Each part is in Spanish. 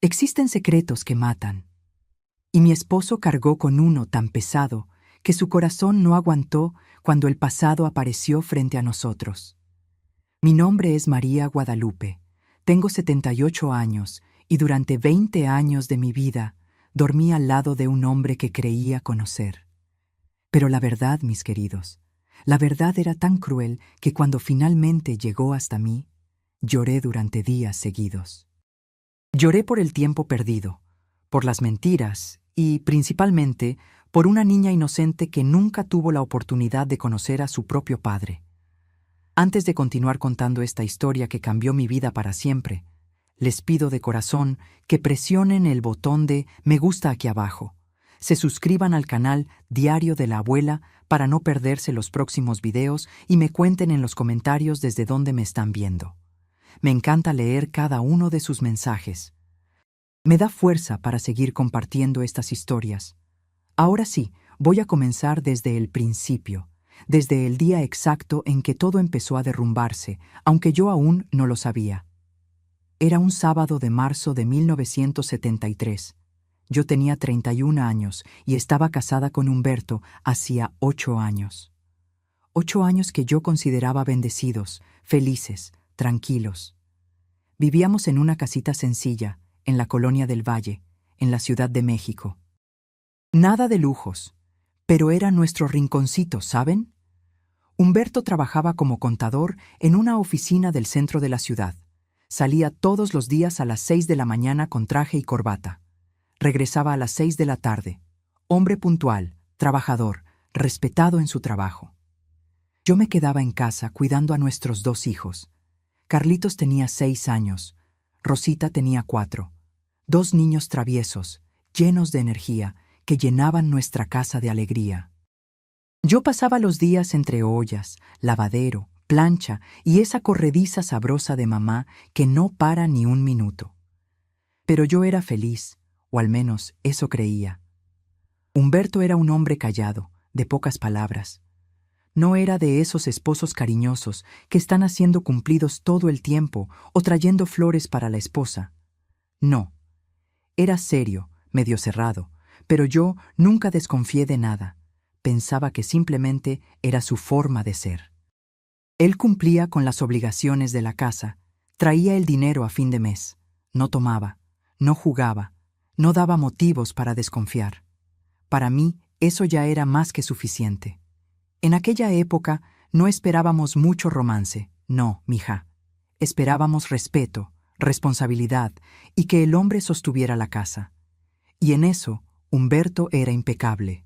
Existen secretos que matan, y mi esposo cargó con uno tan pesado que su corazón no aguantó cuando el pasado apareció frente a nosotros. Mi nombre es María Guadalupe, tengo 78 años y durante 20 años de mi vida dormí al lado de un hombre que creía conocer. Pero la verdad, mis queridos, la verdad era tan cruel que cuando finalmente llegó hasta mí, lloré durante días seguidos. Lloré por el tiempo perdido, por las mentiras y, principalmente, por una niña inocente que nunca tuvo la oportunidad de conocer a su propio padre. Antes de continuar contando esta historia que cambió mi vida para siempre, les pido de corazón que presionen el botón de me gusta aquí abajo, se suscriban al canal Diario de la Abuela para no perderse los próximos videos y me cuenten en los comentarios desde dónde me están viendo. Me encanta leer cada uno de sus mensajes. Me da fuerza para seguir compartiendo estas historias. Ahora sí, voy a comenzar desde el principio, desde el día exacto en que todo empezó a derrumbarse, aunque yo aún no lo sabía. Era un sábado de marzo de 1973. Yo tenía 31 años y estaba casada con Humberto hacía 8 años. 8 años que yo consideraba bendecidos, felices, tranquilos. Vivíamos en una casita sencilla, en la Colonia del Valle, en la Ciudad de México. Nada de lujos, pero era nuestro rinconcito, ¿saben? Humberto trabajaba como contador en una oficina del centro de la ciudad. Salía todos los días a las 6 de la mañana con traje y corbata. Regresaba a las 6 de la tarde. Hombre puntual, trabajador, respetado en su trabajo. Yo me quedaba en casa cuidando a nuestros 2 hijos. Carlitos tenía 6 años, Rosita tenía 4. 2 niños traviesos, llenos de energía, que llenaban nuestra casa de alegría. Yo pasaba los días entre ollas, lavadero, plancha y esa corrediza sabrosa de mamá que no para ni un minuto. Pero yo era feliz, o al menos eso creía. Humberto era un hombre callado, de pocas palabras. No era de esos esposos cariñosos que están haciendo cumplidos todo el tiempo o trayendo flores para la esposa. No. Era serio, medio cerrado, pero yo nunca desconfié de nada. Pensaba que simplemente era su forma de ser. Él cumplía con las obligaciones de la casa, traía el dinero a fin de mes, no tomaba, no jugaba, no daba motivos para desconfiar. Para mí, eso ya era más que suficiente. En aquella época no esperábamos mucho romance, no, mija. Esperábamos respeto, responsabilidad y que el hombre sostuviera la casa. Y en eso, Humberto era impecable.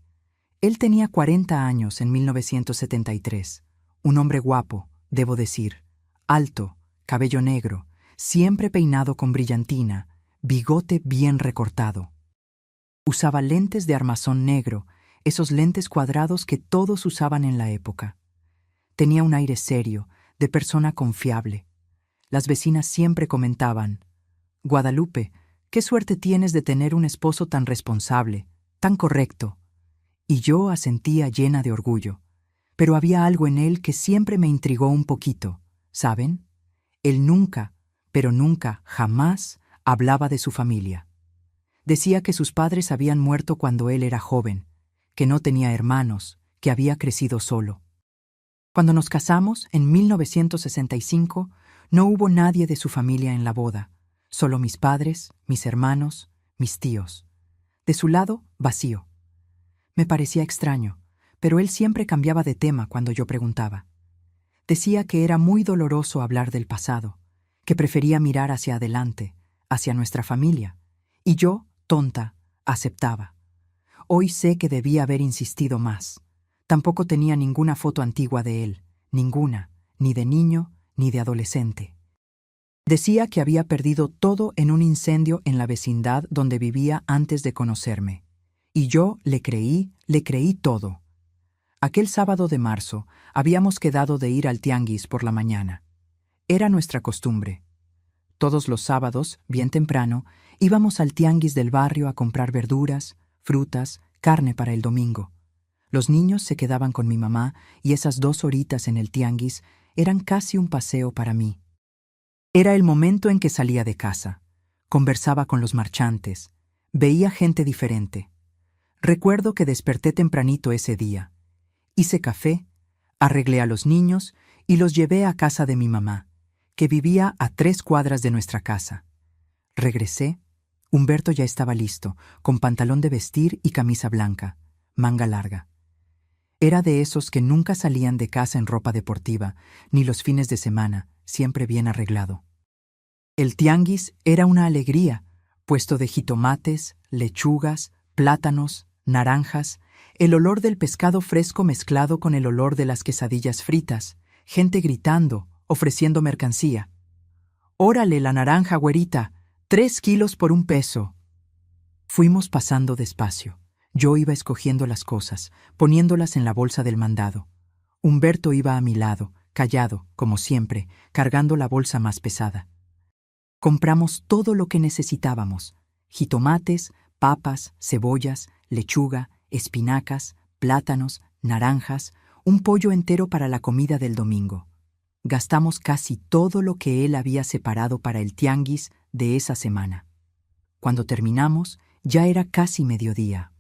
Él tenía 40 años en 1973, un hombre guapo, debo decir, alto, cabello negro, siempre peinado con brillantina, bigote bien recortado. Usaba lentes de armazón negro, esos lentes cuadrados que todos usaban en la época. Tenía un aire serio, de persona confiable. Las vecinas siempre comentaban, «Guadalupe, qué suerte tienes de tener un esposo tan responsable, tan correcto». Y yo asentía llena de orgullo. Pero había algo en él que siempre me intrigó un poquito, ¿saben? Él nunca, pero nunca, jamás, hablaba de su familia. Decía que sus padres habían muerto cuando él era joven, que no tenía hermanos, que había crecido solo. Cuando nos casamos, en 1965, no hubo nadie de su familia en la boda, solo mis padres, mis hermanos, mis tíos. De su lado, vacío. Me parecía extraño, pero él siempre cambiaba de tema cuando yo preguntaba. Decía que era muy doloroso hablar del pasado, que prefería mirar hacia adelante, hacia nuestra familia, y yo, tonta, aceptaba. Hoy sé que debía haber insistido más. Tampoco tenía ninguna foto antigua de él, ninguna, ni de niño, ni de adolescente. Decía que había perdido todo en un incendio en la vecindad donde vivía antes de conocerme. Y yo le creí todo. Aquel sábado de marzo habíamos quedado de ir al tianguis por la mañana. Era nuestra costumbre. Todos los sábados, bien temprano, íbamos al tianguis del barrio a comprar verduras, frutas, carne para el domingo. Los niños se quedaban con mi mamá y esas 2 horitas en el tianguis eran casi un paseo para mí. Era el momento en que salía de casa. Conversaba con los marchantes. Veía gente diferente. Recuerdo que desperté tempranito ese día. Hice café, arreglé a los niños y los llevé a casa de mi mamá, que vivía a 3 cuadras de nuestra casa. Regresé. Humberto ya estaba listo, con pantalón de vestir y camisa blanca, manga larga. Era de esos que nunca salían de casa en ropa deportiva, ni los fines de semana, siempre bien arreglado. El tianguis era una alegría, puesto de jitomates, lechugas, plátanos, naranjas, el olor del pescado fresco mezclado con el olor de las quesadillas fritas, gente gritando, ofreciendo mercancía. «¡Órale la naranja, güerita! 3 kilos por 1 peso». Fuimos pasando despacio. Yo iba escogiendo las cosas, poniéndolas en la bolsa del mandado. Humberto iba a mi lado, callado, como siempre, cargando la bolsa más pesada. Compramos todo lo que necesitábamos: jitomates, papas, cebollas, lechuga, espinacas, plátanos, naranjas, un pollo entero para la comida del domingo. Gastamos casi todo lo que él había separado para el tianguis de esa semana. Cuando terminamos, ya era casi mediodía.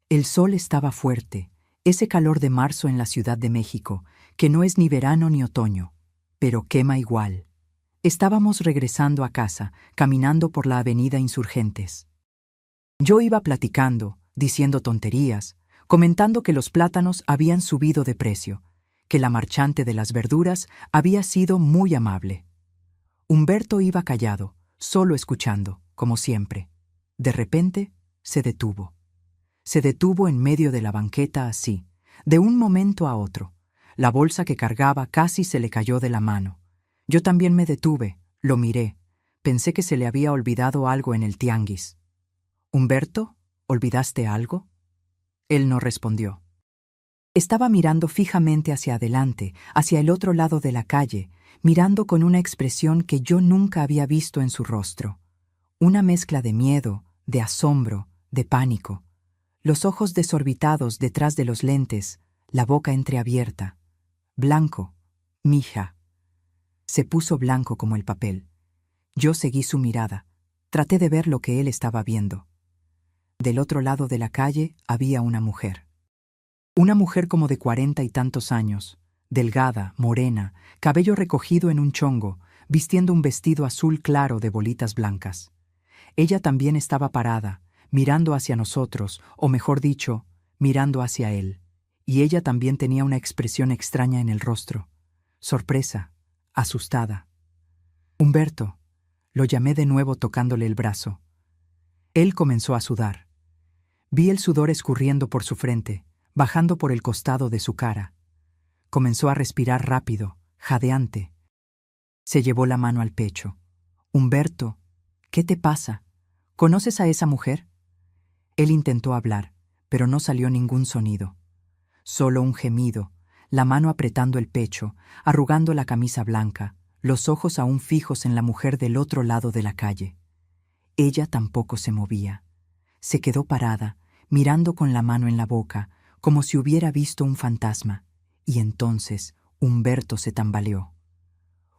El sol estaba fuerte, ese calor de marzo en la Ciudad de México, que no es ni verano ni otoño, pero quema igual. Estábamos regresando a casa, caminando por la avenida Insurgentes. Yo iba platicando, diciendo tonterías, comentando que los plátanos habían subido de precio, que la marchante de las verduras había sido muy amable. Humberto iba callado, solo escuchando, como siempre. De repente, se detuvo. Se detuvo en medio de la banqueta así, de un momento a otro. La bolsa que cargaba casi se le cayó de la mano. Yo también me detuve, lo miré. Pensé que se le había olvidado algo en el tianguis. «Humberto, ¿olvidaste algo?» Él no respondió. Estaba mirando fijamente hacia adelante, hacia el otro lado de la calle, mirando con una expresión que yo nunca había visto en su rostro. Una mezcla de miedo, de asombro, de pánico. Los ojos desorbitados detrás de los lentes, la boca entreabierta. Blanco, mija. Se puso blanco como el papel. Yo seguí su mirada. Traté de ver lo que él estaba viendo. Del otro lado de la calle había una mujer. Una mujer como de 40 y tantos años, delgada, morena, cabello recogido en un chongo, vistiendo un vestido azul claro de bolitas blancas. Ella también estaba parada, mirando hacia nosotros, o mejor dicho, mirando hacia él. Y ella también tenía una expresión extraña en el rostro. Sorpresa, asustada. «Humberto», lo llamé de nuevo tocándole el brazo. Él comenzó a sudar. Vi el sudor escurriendo por su frente, bajando por el costado de su cara. Comenzó a respirar rápido, jadeante. Se llevó la mano al pecho. «Humberto, ¿qué te pasa? ¿Conoces a esa mujer?» Él intentó hablar, pero no salió ningún sonido. Solo un gemido, la mano apretando el pecho, arrugando la camisa blanca, los ojos aún fijos en la mujer del otro lado de la calle. Ella tampoco se movía. Se quedó parada, mirando con la mano en la boca, como si hubiera visto un fantasma. Y entonces Humberto se tambaleó.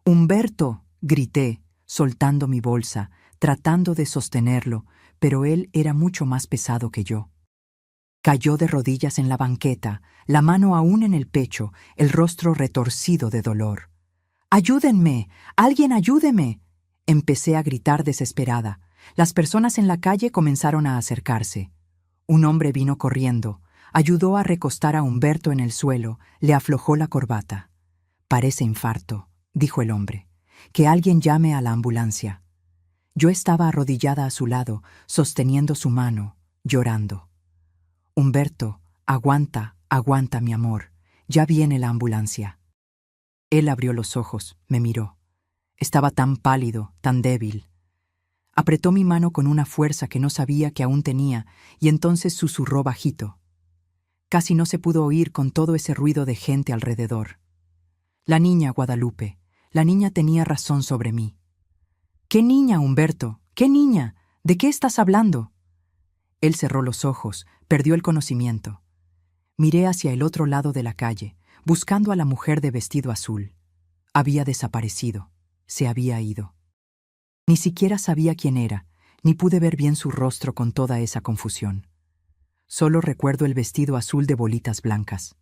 «¡Humberto!», grité, soltando mi bolsa, tratando de sostenerlo, pero él era mucho más pesado que yo. Cayó de rodillas en la banqueta, la mano aún en el pecho, el rostro retorcido de dolor. «¡Ayúdenme! ¡Alguien ayúdeme!», empecé a gritar desesperada. Las personas en la calle comenzaron a acercarse. Un hombre vino corriendo, ayudó a recostar a Humberto en el suelo, le aflojó la corbata. «Parece infarto», dijo el hombre. «Que alguien llame a la ambulancia». Yo estaba arrodillada a su lado, sosteniendo su mano, llorando. «Humberto, aguanta, aguanta, mi amor. Ya viene la ambulancia». Él abrió los ojos, me miró. Estaba tan pálido, tan débil. Apretó mi mano con una fuerza que no sabía que aún tenía, y entonces susurró bajito. Casi no se pudo oír con todo ese ruido de gente alrededor. «La niña, Guadalupe. La niña tenía razón sobre mí». «¿Qué niña, Humberto? ¿Qué niña? ¿De qué estás hablando?» Él cerró los ojos, perdió el conocimiento. Miré hacia el otro lado de la calle, buscando a la mujer de vestido azul. Había desaparecido. Se había ido. Ni siquiera sabía quién era, ni pude ver bien su rostro con toda esa confusión. Solo recuerdo el vestido azul de bolitas blancas.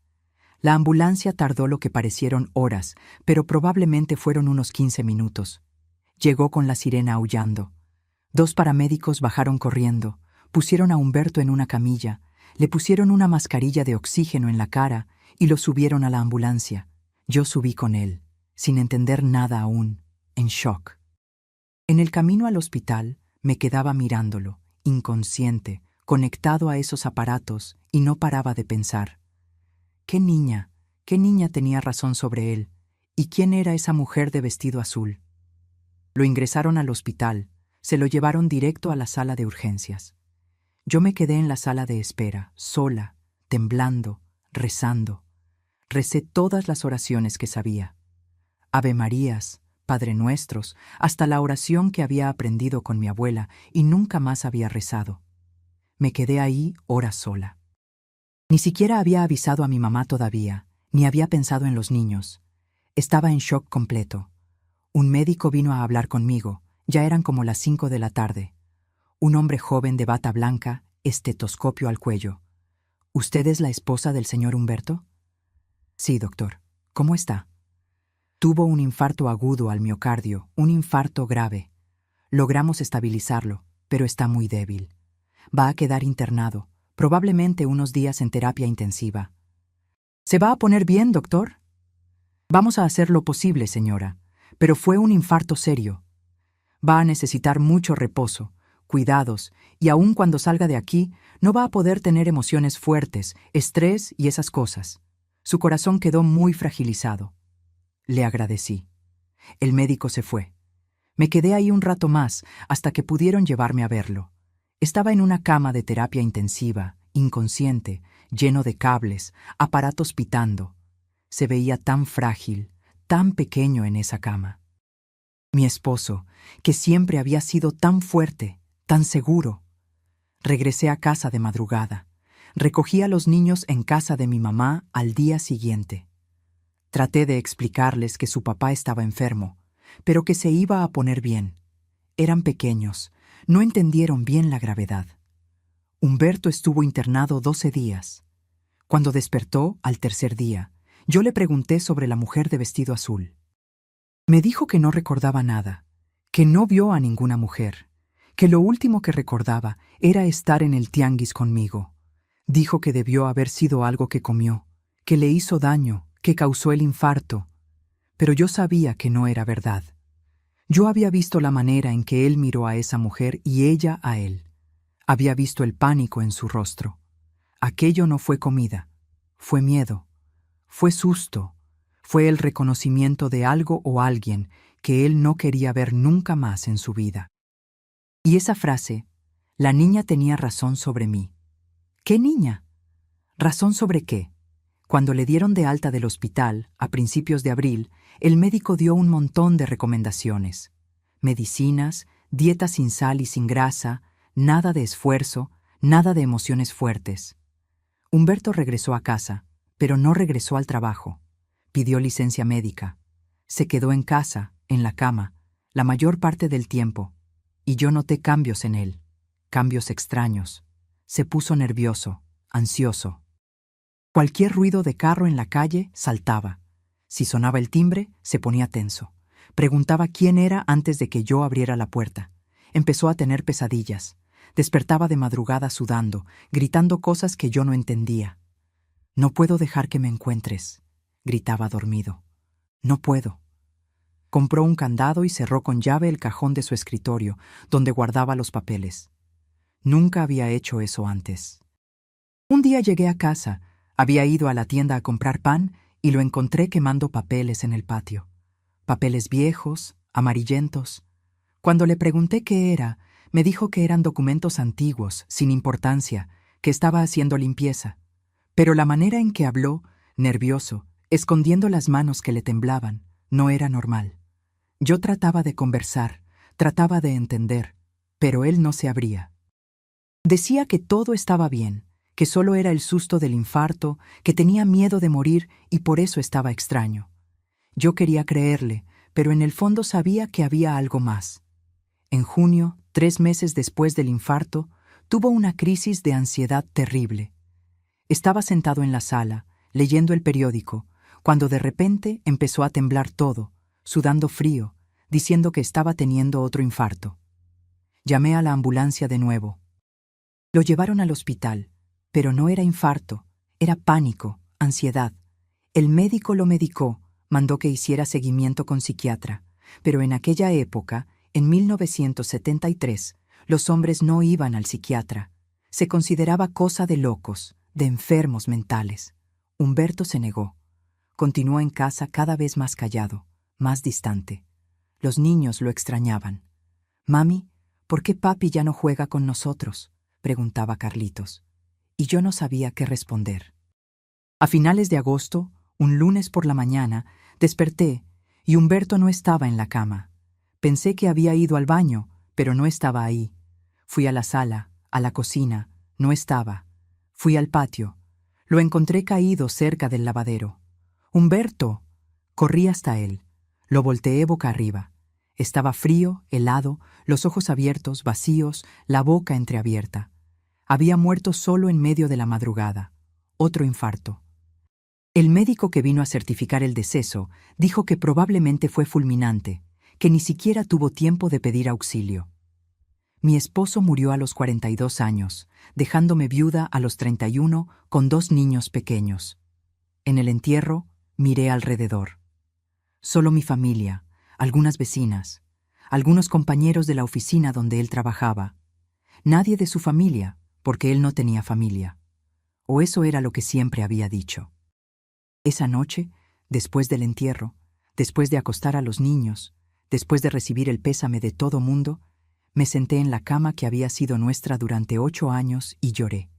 La ambulancia tardó lo que parecieron horas, pero probablemente fueron unos 15 minutos. Llegó con la sirena aullando. 2 paramédicos bajaron corriendo, pusieron a Humberto en una camilla, le pusieron una mascarilla de oxígeno en la cara y lo subieron a la ambulancia. Yo subí con él, sin entender nada aún, en shock. En el camino al hospital me quedaba mirándolo, inconsciente, conectado a esos aparatos, y no paraba de pensar. ¿Qué niña tenía razón sobre él? ¿Y quién era esa mujer de vestido azul? Lo ingresaron al hospital, se lo llevaron directo a la sala de urgencias. Yo me quedé en la sala de espera, sola, temblando, rezando. Recé todas las oraciones que sabía. Ave Marías, Padre Nuestros, hasta la oración que había aprendido con mi abuela y nunca más había rezado. Me quedé ahí horas sola. Ni siquiera había avisado a mi mamá todavía, ni había pensado en los niños. Estaba en shock completo. Un médico vino a hablar conmigo, ya eran como las 5 de la tarde. Un hombre joven de bata blanca, estetoscopio al cuello. ¿Usted es la esposa del señor Humberto? Sí, doctor. ¿Cómo está? Tuvo un infarto agudo al miocardio, un infarto grave. Logramos estabilizarlo, pero está muy débil. Va a quedar internado, probablemente unos días en terapia intensiva. ¿Se va a poner bien, doctor? Vamos a hacer lo posible, señora, pero fue un infarto serio. Va a necesitar mucho reposo, cuidados, y aun cuando salga de aquí, no va a poder tener emociones fuertes, estrés y esas cosas. Su corazón quedó muy fragilizado. Le agradecí. El médico se fue. Me quedé ahí un rato más, hasta que pudieron llevarme a verlo. Estaba en una cama de terapia intensiva, inconsciente, lleno de cables, aparatos pitando. Se veía tan frágil, tan pequeño en esa cama. Mi esposo, que siempre había sido tan fuerte, tan seguro. Regresé a casa de madrugada. Recogí a los niños en casa de mi mamá al día siguiente. Traté de explicarles que su papá estaba enfermo, pero que se iba a poner bien. Eran pequeños, no entendieron bien la gravedad. Humberto estuvo internado 12 días. Cuando despertó, al tercer día, yo le pregunté sobre la mujer de vestido azul. Me dijo que no recordaba nada, que no vio a ninguna mujer, que lo último que recordaba era estar en el tianguis conmigo. Dijo que debió haber sido algo que comió, que le hizo daño, que causó el infarto, pero yo sabía que no era verdad. Yo había visto la manera en que él miró a esa mujer y ella a él. Había visto el pánico en su rostro. Aquello no fue comida, fue miedo, fue susto, fue el reconocimiento de algo o alguien que él no quería ver nunca más en su vida. Y esa frase, la niña tenía razón sobre mí. ¿Qué niña? ¿Razón sobre qué? Cuando le dieron de alta del hospital, a principios de abril, el médico dio un montón de recomendaciones. Medicinas, dieta sin sal y sin grasa, nada de esfuerzo, nada de emociones fuertes. Humberto regresó a casa, pero no regresó al trabajo. Pidió licencia médica. Se quedó en casa, en la cama, la mayor parte del tiempo, y yo noté cambios en él, cambios extraños. Se puso nervioso, ansioso. Cualquier ruido de carro en la calle saltaba. Si sonaba el timbre, se ponía tenso. Preguntaba quién era antes de que yo abriera la puerta. Empezó a tener pesadillas. Despertaba de madrugada sudando, gritando cosas que yo no entendía. «No puedo dejar que me encuentres», gritaba dormido. «No puedo». Compró un candado y cerró con llave el cajón de su escritorio, donde guardaba los papeles. Nunca había hecho eso antes. Un día llegué a casa, había ido a la tienda a comprar pan y lo encontré quemando papeles en el patio. Papeles viejos, amarillentos. Cuando le pregunté qué era, me dijo que eran documentos antiguos, sin importancia, que estaba haciendo limpieza. Pero la manera en que habló, nervioso, escondiendo las manos que le temblaban, no era normal. Yo trataba de conversar, trataba de entender, pero él no se abría. Decía que todo estaba bien, que solo era el susto del infarto, que tenía miedo de morir y por eso estaba extraño. Yo quería creerle, pero en el fondo sabía que había algo más. En junio, 3 meses después del infarto, tuvo una crisis de ansiedad terrible. Estaba sentado en la sala, leyendo el periódico, cuando de repente empezó a temblar todo, sudando frío, diciendo que estaba teniendo otro infarto. Llamé a la ambulancia de nuevo. Lo llevaron al hospital, pero no era infarto, era pánico, ansiedad. El médico lo medicó, mandó que hiciera seguimiento con psiquiatra, pero en aquella época, en 1973, los hombres no iban al psiquiatra. Se consideraba cosa de locos, de enfermos mentales. Humberto se negó. Continuó en casa cada vez más callado, más distante. Los niños lo extrañaban. «Mami, ¿por qué papi ya no juega con nosotros?», preguntaba Carlitos. Y yo no sabía qué responder. A finales de agosto, un lunes por la mañana, desperté y Humberto no estaba en la cama. Pensé que había ido al baño, pero no estaba ahí. Fui a la sala, a la cocina, no estaba. Fui al patio. Lo encontré caído cerca del lavadero. «¡Humberto!». Corrí hasta él. Lo volteé boca arriba. Estaba frío, helado, los ojos abiertos, vacíos, la boca entreabierta. Había muerto solo en medio de la madrugada. Otro infarto. El médico que vino a certificar el deceso dijo que probablemente fue fulminante, que ni siquiera tuvo tiempo de pedir auxilio. Mi esposo murió a los 42 años, dejándome viuda a los 31 con 2 niños pequeños. En el entierro, miré alrededor. Solo mi familia, algunas vecinas, algunos compañeros de la oficina donde él trabajaba. Nadie de su familia, porque él no tenía familia. O eso era lo que siempre había dicho. Esa noche, después del entierro, después de acostar a los niños, después de recibir el pésame de todo mundo, me senté en la cama que había sido nuestra durante 8 años y lloré.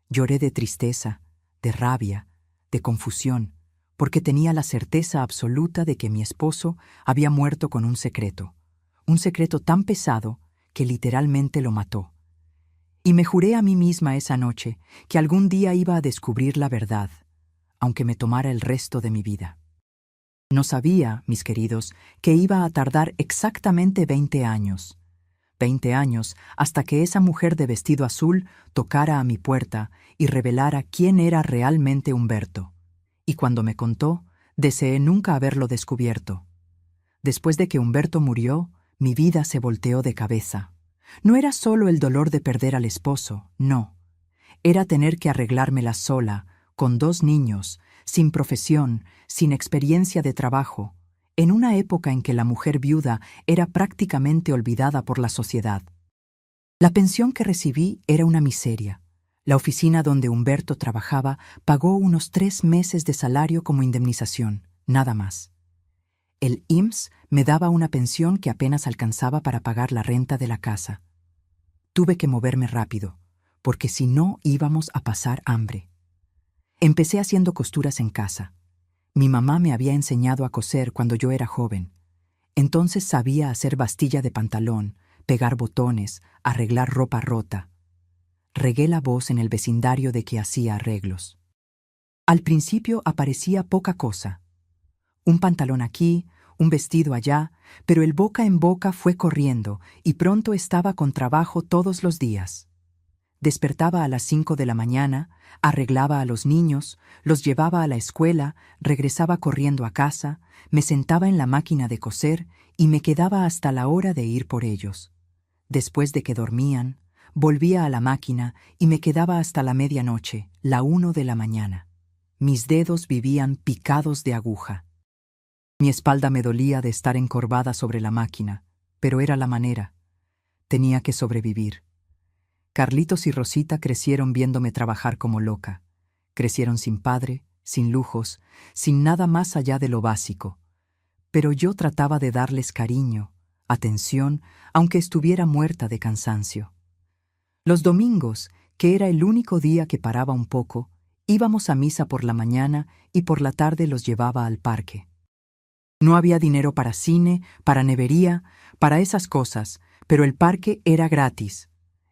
Lloré de tristeza, de rabia, de confusión, porque tenía la certeza absoluta de que mi esposo había muerto con un secreto tan pesado que literalmente lo mató. Y me juré a mí misma esa noche que algún día iba a descubrir la verdad, aunque me tomara el resto de mi vida. No sabía, mis queridos, que iba a tardar exactamente 20 años. 20 años hasta que esa mujer de vestido azul tocara a mi puerta y revelara quién era realmente Humberto. Y cuando me contó, deseé nunca haberlo descubierto. Después de que Humberto murió, mi vida se volteó de cabeza. No era solo el dolor de perder al esposo, no. Era tener que arreglármela sola, con 2 niños, sin profesión, sin experiencia de trabajo, en una época en que la mujer viuda era prácticamente olvidada por la sociedad. La pensión que recibí era una miseria. La oficina donde Humberto trabajaba pagó unos 3 meses de salario como indemnización, nada más. El IMSS me daba una pensión que apenas alcanzaba para pagar la renta de la casa. Tuve que moverme rápido, porque si no íbamos a pasar hambre. Empecé haciendo costuras en casa. Mi mamá me había enseñado a coser cuando yo era joven. Entonces sabía hacer bastilla de pantalón, pegar botones, arreglar ropa rota. Regué la voz en el vecindario de que hacía arreglos. Al principio aparecía poca cosa. Un pantalón aquí, un vestido allá, pero el boca en boca fue corriendo y pronto estaba con trabajo todos los días. Despertaba a las 5 de la mañana, arreglaba a los niños, los llevaba a la escuela, regresaba corriendo a casa, me sentaba en la máquina de coser y me quedaba hasta la hora de ir por ellos. Después de que dormían, volvía a la máquina y me quedaba hasta la medianoche, la 1 de la mañana. Mis dedos vivían picados de aguja. Mi espalda me dolía de estar encorvada sobre la máquina, pero era la manera. Tenía que sobrevivir. Carlitos y Rosita crecieron viéndome trabajar como loca. Crecieron sin padre, sin lujos, sin nada más allá de lo básico. Pero yo trataba de darles cariño, atención, aunque estuviera muerta de cansancio. Los domingos, que era el único día que paraba un poco, íbamos a misa por la mañana y por la tarde los llevaba al parque. No había dinero para cine, para nevería, para esas cosas, pero el parque era gratis.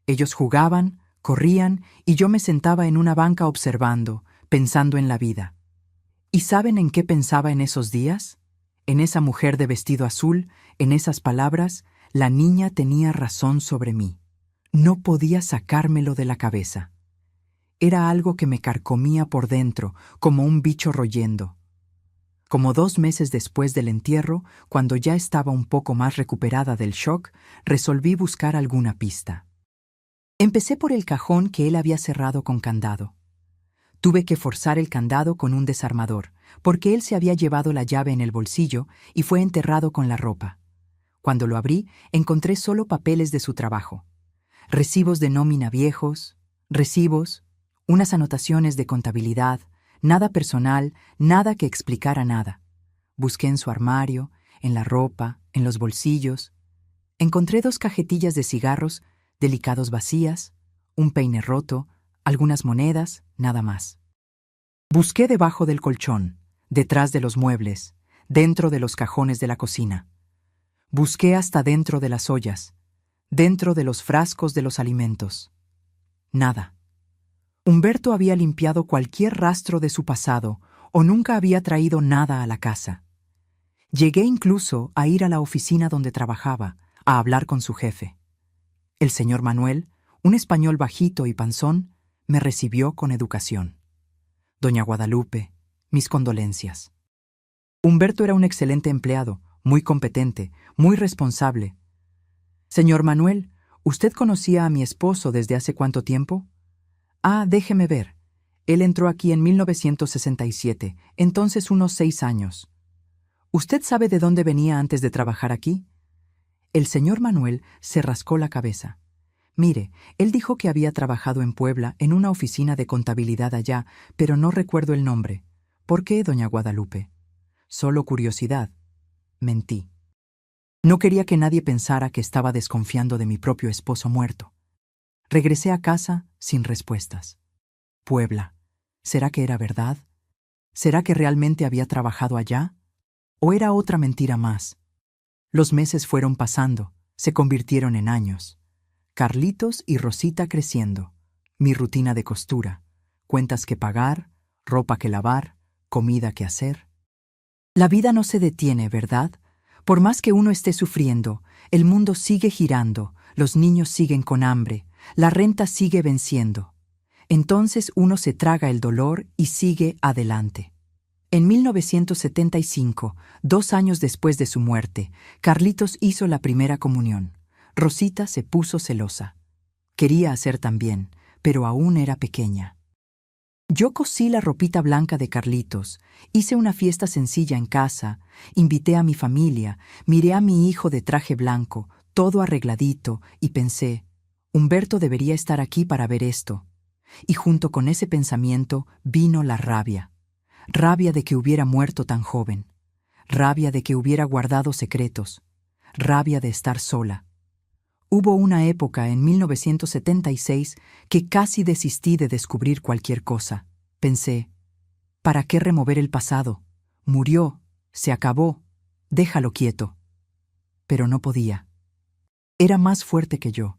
Ellos jugaban, corrían y yo me sentaba en una banca observando, pensando en la vida. ¿Y saben en qué pensaba en esos días? En esa mujer de vestido azul, en esas palabras, La niña tenía razón sobre mí. No podía sacármelo de la cabeza. Era algo que me carcomía por dentro, como un bicho royendo. Como 2 meses después del entierro, cuando ya estaba un poco más recuperada del shock, resolví buscar alguna pista. Empecé por el cajón que él había cerrado con candado. Tuve que forzar el candado con un desarmador, porque él se había llevado la llave en el bolsillo y fue enterrado con la ropa. Cuando lo abrí, encontré solo papeles de su trabajo. Recibos de nómina viejos, recibos, unas anotaciones de contabilidad, nada personal, nada que explicara nada. Busqué en su armario, en la ropa, en los bolsillos. Encontré 2 cajetillas de cigarros, delicados vacías, un peine roto, algunas monedas, nada más. Busqué debajo del colchón, detrás de los muebles, dentro de los cajones de la cocina. Busqué hasta dentro de las ollas, dentro de los frascos de los alimentos. Nada. Humberto había limpiado cualquier rastro de su pasado o nunca había traído nada a la casa. Llegué incluso a ir a la oficina donde trabajaba, a hablar con su jefe. El señor Manuel, un español bajito y panzón, me recibió con educación. Doña Guadalupe, mis condolencias. Humberto era un excelente empleado, muy competente, muy responsable. Señor Manuel, ¿usted conocía a mi esposo desde hace cuánto tiempo? Ah, déjeme ver. Él entró aquí en 1967, entonces unos 6 años. ¿Usted sabe de dónde venía antes de trabajar aquí? El señor Manuel se rascó la cabeza. Mire, él dijo que había trabajado en Puebla en una oficina de contabilidad allá, pero no recuerdo el nombre. ¿Por qué, doña Guadalupe? Solo curiosidad. Mentí. No quería que nadie pensara que estaba desconfiando de mi propio esposo muerto. Regresé a casa sin respuestas. Puebla. ¿Será que era verdad? ¿Será que realmente había trabajado allá? ¿O era otra mentira más? Los meses fueron pasando, se convirtieron en años. Carlitos y Rosita creciendo, mi rutina de costura, cuentas que pagar, ropa que lavar, comida que hacer. La vida no se detiene, ¿verdad? Por más que uno esté sufriendo, el mundo sigue girando, los niños siguen con hambre, la renta sigue venciendo. Entonces uno se traga el dolor y sigue adelante. En 1975, 2 años después de su muerte, Carlitos hizo la primera comunión. Rosita se puso celosa. Quería hacer también, pero aún era pequeña. Yo cosí la ropita blanca de Carlitos, hice una fiesta sencilla en casa, invité a mi familia, miré a mi hijo de traje blanco, todo arregladito, y pensé, Humberto debería estar aquí para ver esto. Y junto con ese pensamiento vino la rabia. Rabia de que hubiera muerto tan joven. Rabia de que hubiera guardado secretos. Rabia de estar sola. Hubo una época en 1976 que casi desistí de descubrir cualquier cosa. Pensé, ¿para qué remover el pasado? Murió, se acabó, déjalo quieto. Pero no podía. Era más fuerte que yo.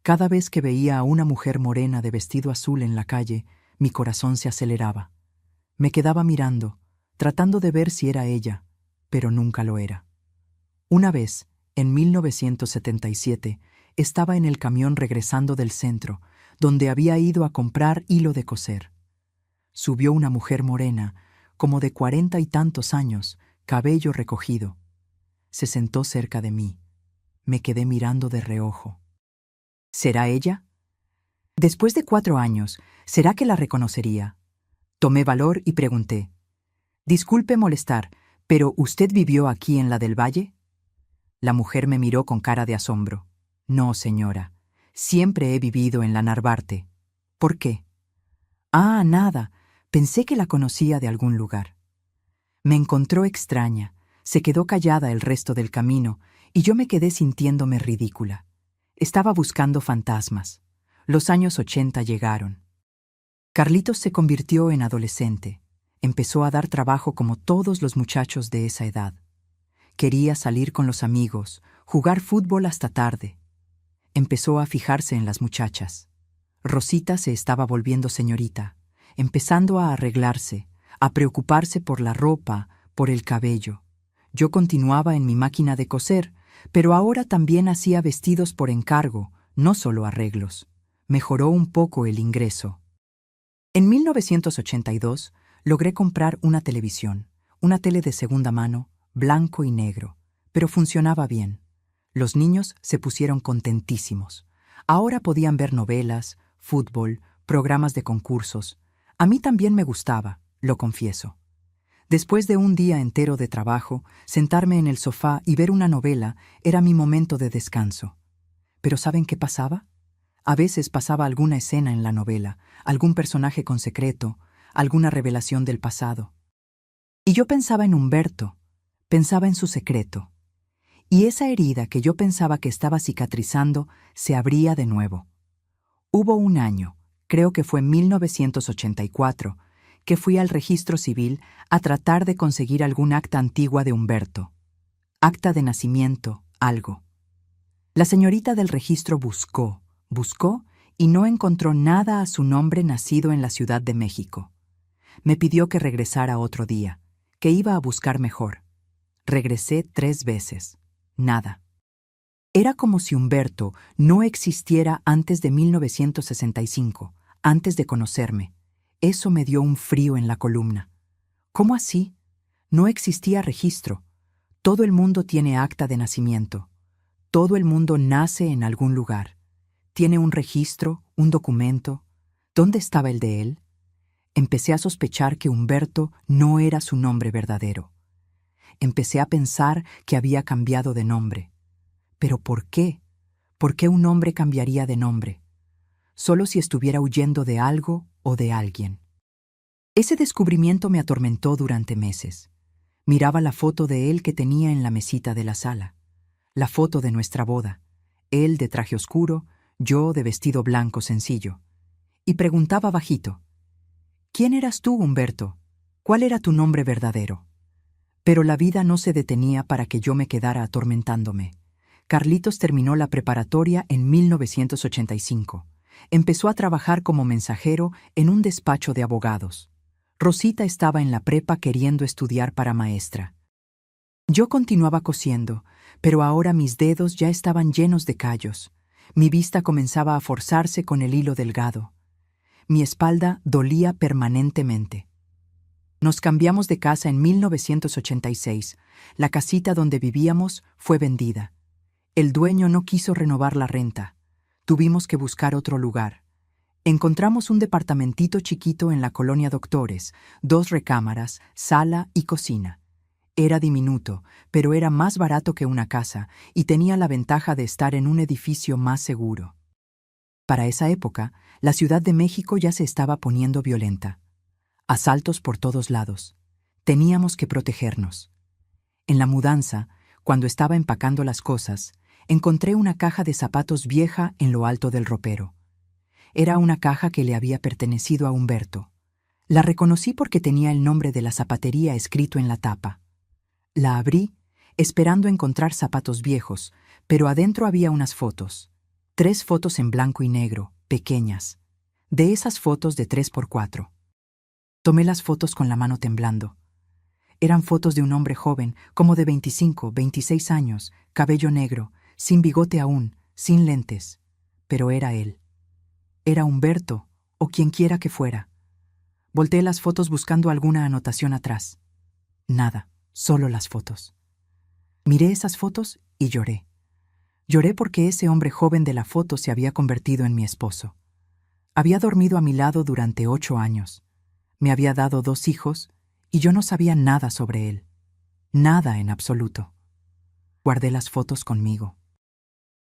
Cada vez que veía a una mujer morena de vestido azul en la calle, mi corazón se aceleraba. Me quedaba mirando, tratando de ver si era ella, pero nunca lo era. Una vez, en 1977, estaba en el camión regresando del centro, donde había ido a comprar hilo de coser. Subió una mujer morena, como de 40 y tantos años, cabello recogido. Se sentó cerca de mí. Me quedé mirando de reojo. ¿Será ella? Después de 4 años, ¿será que la reconocería? Tomé valor y pregunté, «Disculpe molestar, ¿pero usted vivió aquí en la del Valle?» La mujer me miró con cara de asombro. «No, señora. Siempre he vivido en la Narvarte». «¿Por qué?» «Ah, nada. Pensé que la conocía de algún lugar». Me encontró extraña, se quedó callada el resto del camino y yo me quedé sintiéndome ridícula. Estaba buscando fantasmas. Los años 80 llegaron. Carlitos se convirtió en adolescente. Empezó a dar trabajo como todos los muchachos de esa edad. Quería salir con los amigos, jugar fútbol hasta tarde. Empezó a fijarse en las muchachas. Rosita se estaba volviendo señorita, empezando a arreglarse, a preocuparse por la ropa, por el cabello. Yo continuaba en mi máquina de coser, pero ahora también hacía vestidos por encargo, no solo arreglos. Mejoró un poco el ingreso. En 1982 logré comprar una televisión, una tele de segunda mano, blanco y negro, pero funcionaba bien. Los niños se pusieron contentísimos. Ahora podían ver novelas, fútbol, programas de concursos. A mí también me gustaba, lo confieso. Después de un día entero de trabajo, sentarme en el sofá y ver una novela era mi momento de descanso. ¿Pero saben qué pasaba? A veces pasaba alguna escena en la novela, algún personaje con secreto, alguna revelación del pasado. Y yo pensaba en Humberto, pensaba en su secreto. Y esa herida que yo pensaba que estaba cicatrizando se abría de nuevo. Hubo un año, creo que fue 1984, que fui al registro civil a tratar de conseguir algún acta antigua de Humberto. Acta de nacimiento, algo. La señorita del registro buscó y no encontró nada a su nombre nacido en la Ciudad de México. Me pidió que regresara otro día, que iba a buscar mejor. Regresé 3 veces. Nada. Era como si Humberto no existiera antes de 1965, antes de conocerme. Eso me dio un frío en la columna. ¿Cómo así? No existía registro. Todo el mundo tiene acta de nacimiento. Todo el mundo nace en algún lugar. Tiene un registro, un documento. ¿Dónde estaba el de él? Empecé a sospechar que Humberto no era su nombre verdadero. Empecé a pensar que había cambiado de nombre. ¿Pero por qué? ¿Por qué un hombre cambiaría de nombre? Solo si estuviera huyendo de algo o de alguien. Ese descubrimiento me atormentó durante meses. Miraba la foto de él que tenía en la mesita de la sala. La foto de nuestra boda. Él de traje oscuro, yo de vestido blanco sencillo. Y preguntaba bajito: ¿quién eras tú, Humberto? ¿Cuál era tu nombre verdadero? Pero la vida no se detenía para que yo me quedara atormentándome. Carlitos terminó la preparatoria en 1985. Empezó a trabajar como mensajero en un despacho de abogados. Rosita estaba en la prepa queriendo estudiar para maestra. Yo continuaba cosiendo, pero ahora mis dedos ya estaban llenos de callos. Mi vista comenzaba a forzarse con el hilo delgado. Mi espalda dolía permanentemente. Nos cambiamos de casa en 1986. La casita donde vivíamos fue vendida. El dueño no quiso renovar la renta. Tuvimos que buscar otro lugar. Encontramos un departamentito chiquito en la colonia Doctores, 2 recámaras, sala y cocina. Era diminuto, pero era más barato que una casa y tenía la ventaja de estar en un edificio más seguro. Para esa época, la Ciudad de México ya se estaba poniendo violenta. Asaltos por todos lados. Teníamos que protegernos. En la mudanza, cuando estaba empacando las cosas, encontré una caja de zapatos vieja en lo alto del ropero. Era una caja que le había pertenecido a Humberto. La reconocí porque tenía el nombre de la zapatería escrito en la tapa. La abrí, esperando encontrar zapatos viejos, pero adentro había unas fotos. 3 fotos en blanco y negro, pequeñas. De esas fotos de 3x4. Tomé las fotos con la mano temblando. Eran fotos de un hombre joven, como de 25, 26 años, cabello negro, sin bigote aún, sin lentes. Pero era él. Era Humberto, o quien quiera que fuera. Volteé las fotos buscando alguna anotación atrás. Nada. Solo las fotos. Miré esas fotos y lloré. Lloré porque ese hombre joven de la foto se había convertido en mi esposo. Había dormido a mi lado durante 8 años. Me había dado 2 hijos y yo no sabía nada sobre él. Nada en absoluto. Guardé las fotos conmigo.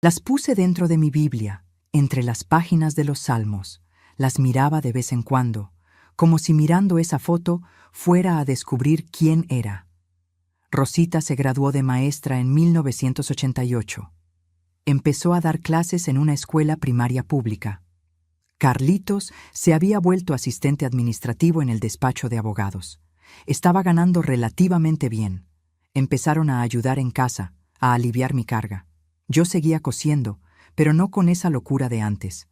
Las puse dentro de mi Biblia, entre las páginas de los Salmos. Las miraba de vez en cuando, como si mirando esa foto fuera a descubrir quién era. Rosita se graduó de maestra en 1988. Empezó a dar clases en una escuela primaria pública. Carlitos se había vuelto asistente administrativo en el despacho de abogados. Estaba ganando relativamente bien. Empezaron a ayudar en casa, a aliviar mi carga. Yo seguía cosiendo, pero no con esa locura de antes.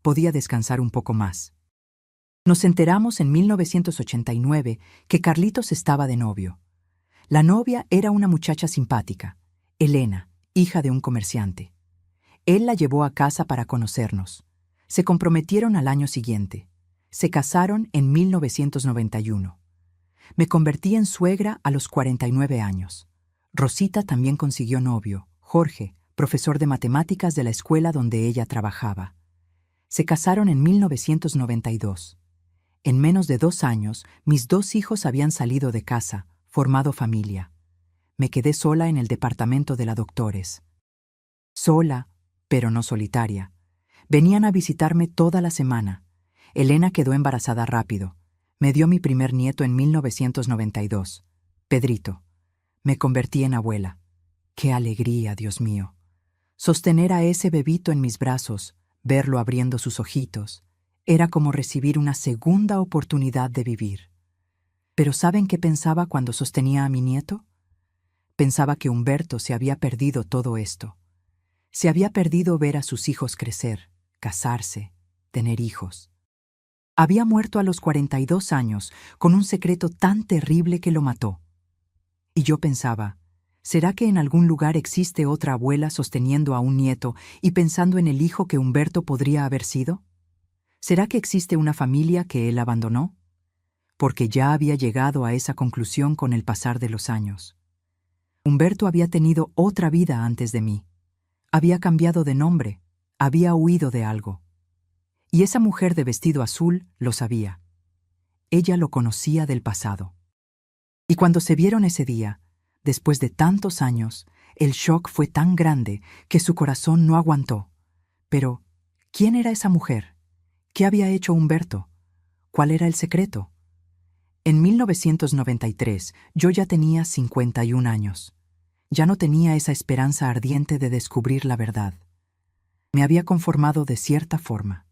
Podía descansar un poco más. Nos enteramos en 1989 que Carlitos estaba de novio. La novia era una muchacha simpática, Elena, hija de un comerciante. Él la llevó a casa para conocernos. Se comprometieron al año siguiente. Se casaron en 1991. Me convertí en suegra a los 49 años. Rosita también consiguió novio, Jorge, profesor de matemáticas de la escuela donde ella trabajaba. Se casaron en 1992. En menos de 2 años, mis 2 hijos habían salido de casa, formado familia. Me quedé sola en el departamento de la doctores. Sola, pero no solitaria. Venían a visitarme toda la semana. Elena quedó embarazada rápido. Me dio mi primer nieto en 1992, Pedrito. Me convertí en abuela. ¡Qué alegría, Dios mío! Sostener a ese bebito en mis brazos, verlo abriendo sus ojitos, era como recibir una segunda oportunidad de vivir. ¿Pero saben qué pensaba cuando sostenía a mi nieto? Pensaba que Humberto se había perdido todo esto. Se había perdido ver a sus hijos crecer, casarse, tener hijos. Había muerto a los 42 años con un secreto tan terrible que lo mató. Y yo pensaba, ¿será que en algún lugar existe otra abuela sosteniendo a un nieto y pensando en el hijo que Humberto podría haber sido? ¿Será que existe una familia que él abandonó? Porque ya había llegado a esa conclusión con el pasar de los años. Humberto había tenido otra vida antes de mí. Había cambiado de nombre, había huido de algo. Y esa mujer de vestido azul lo sabía. Ella lo conocía del pasado. Y cuando se vieron ese día, después de tantos años, el shock fue tan grande que su corazón no aguantó. Pero, ¿quién era esa mujer? ¿Qué había hecho Humberto? ¿Cuál era el secreto? En 1993, yo ya tenía 51 años. Ya no tenía esa esperanza ardiente de descubrir la verdad. Me había conformado de cierta forma.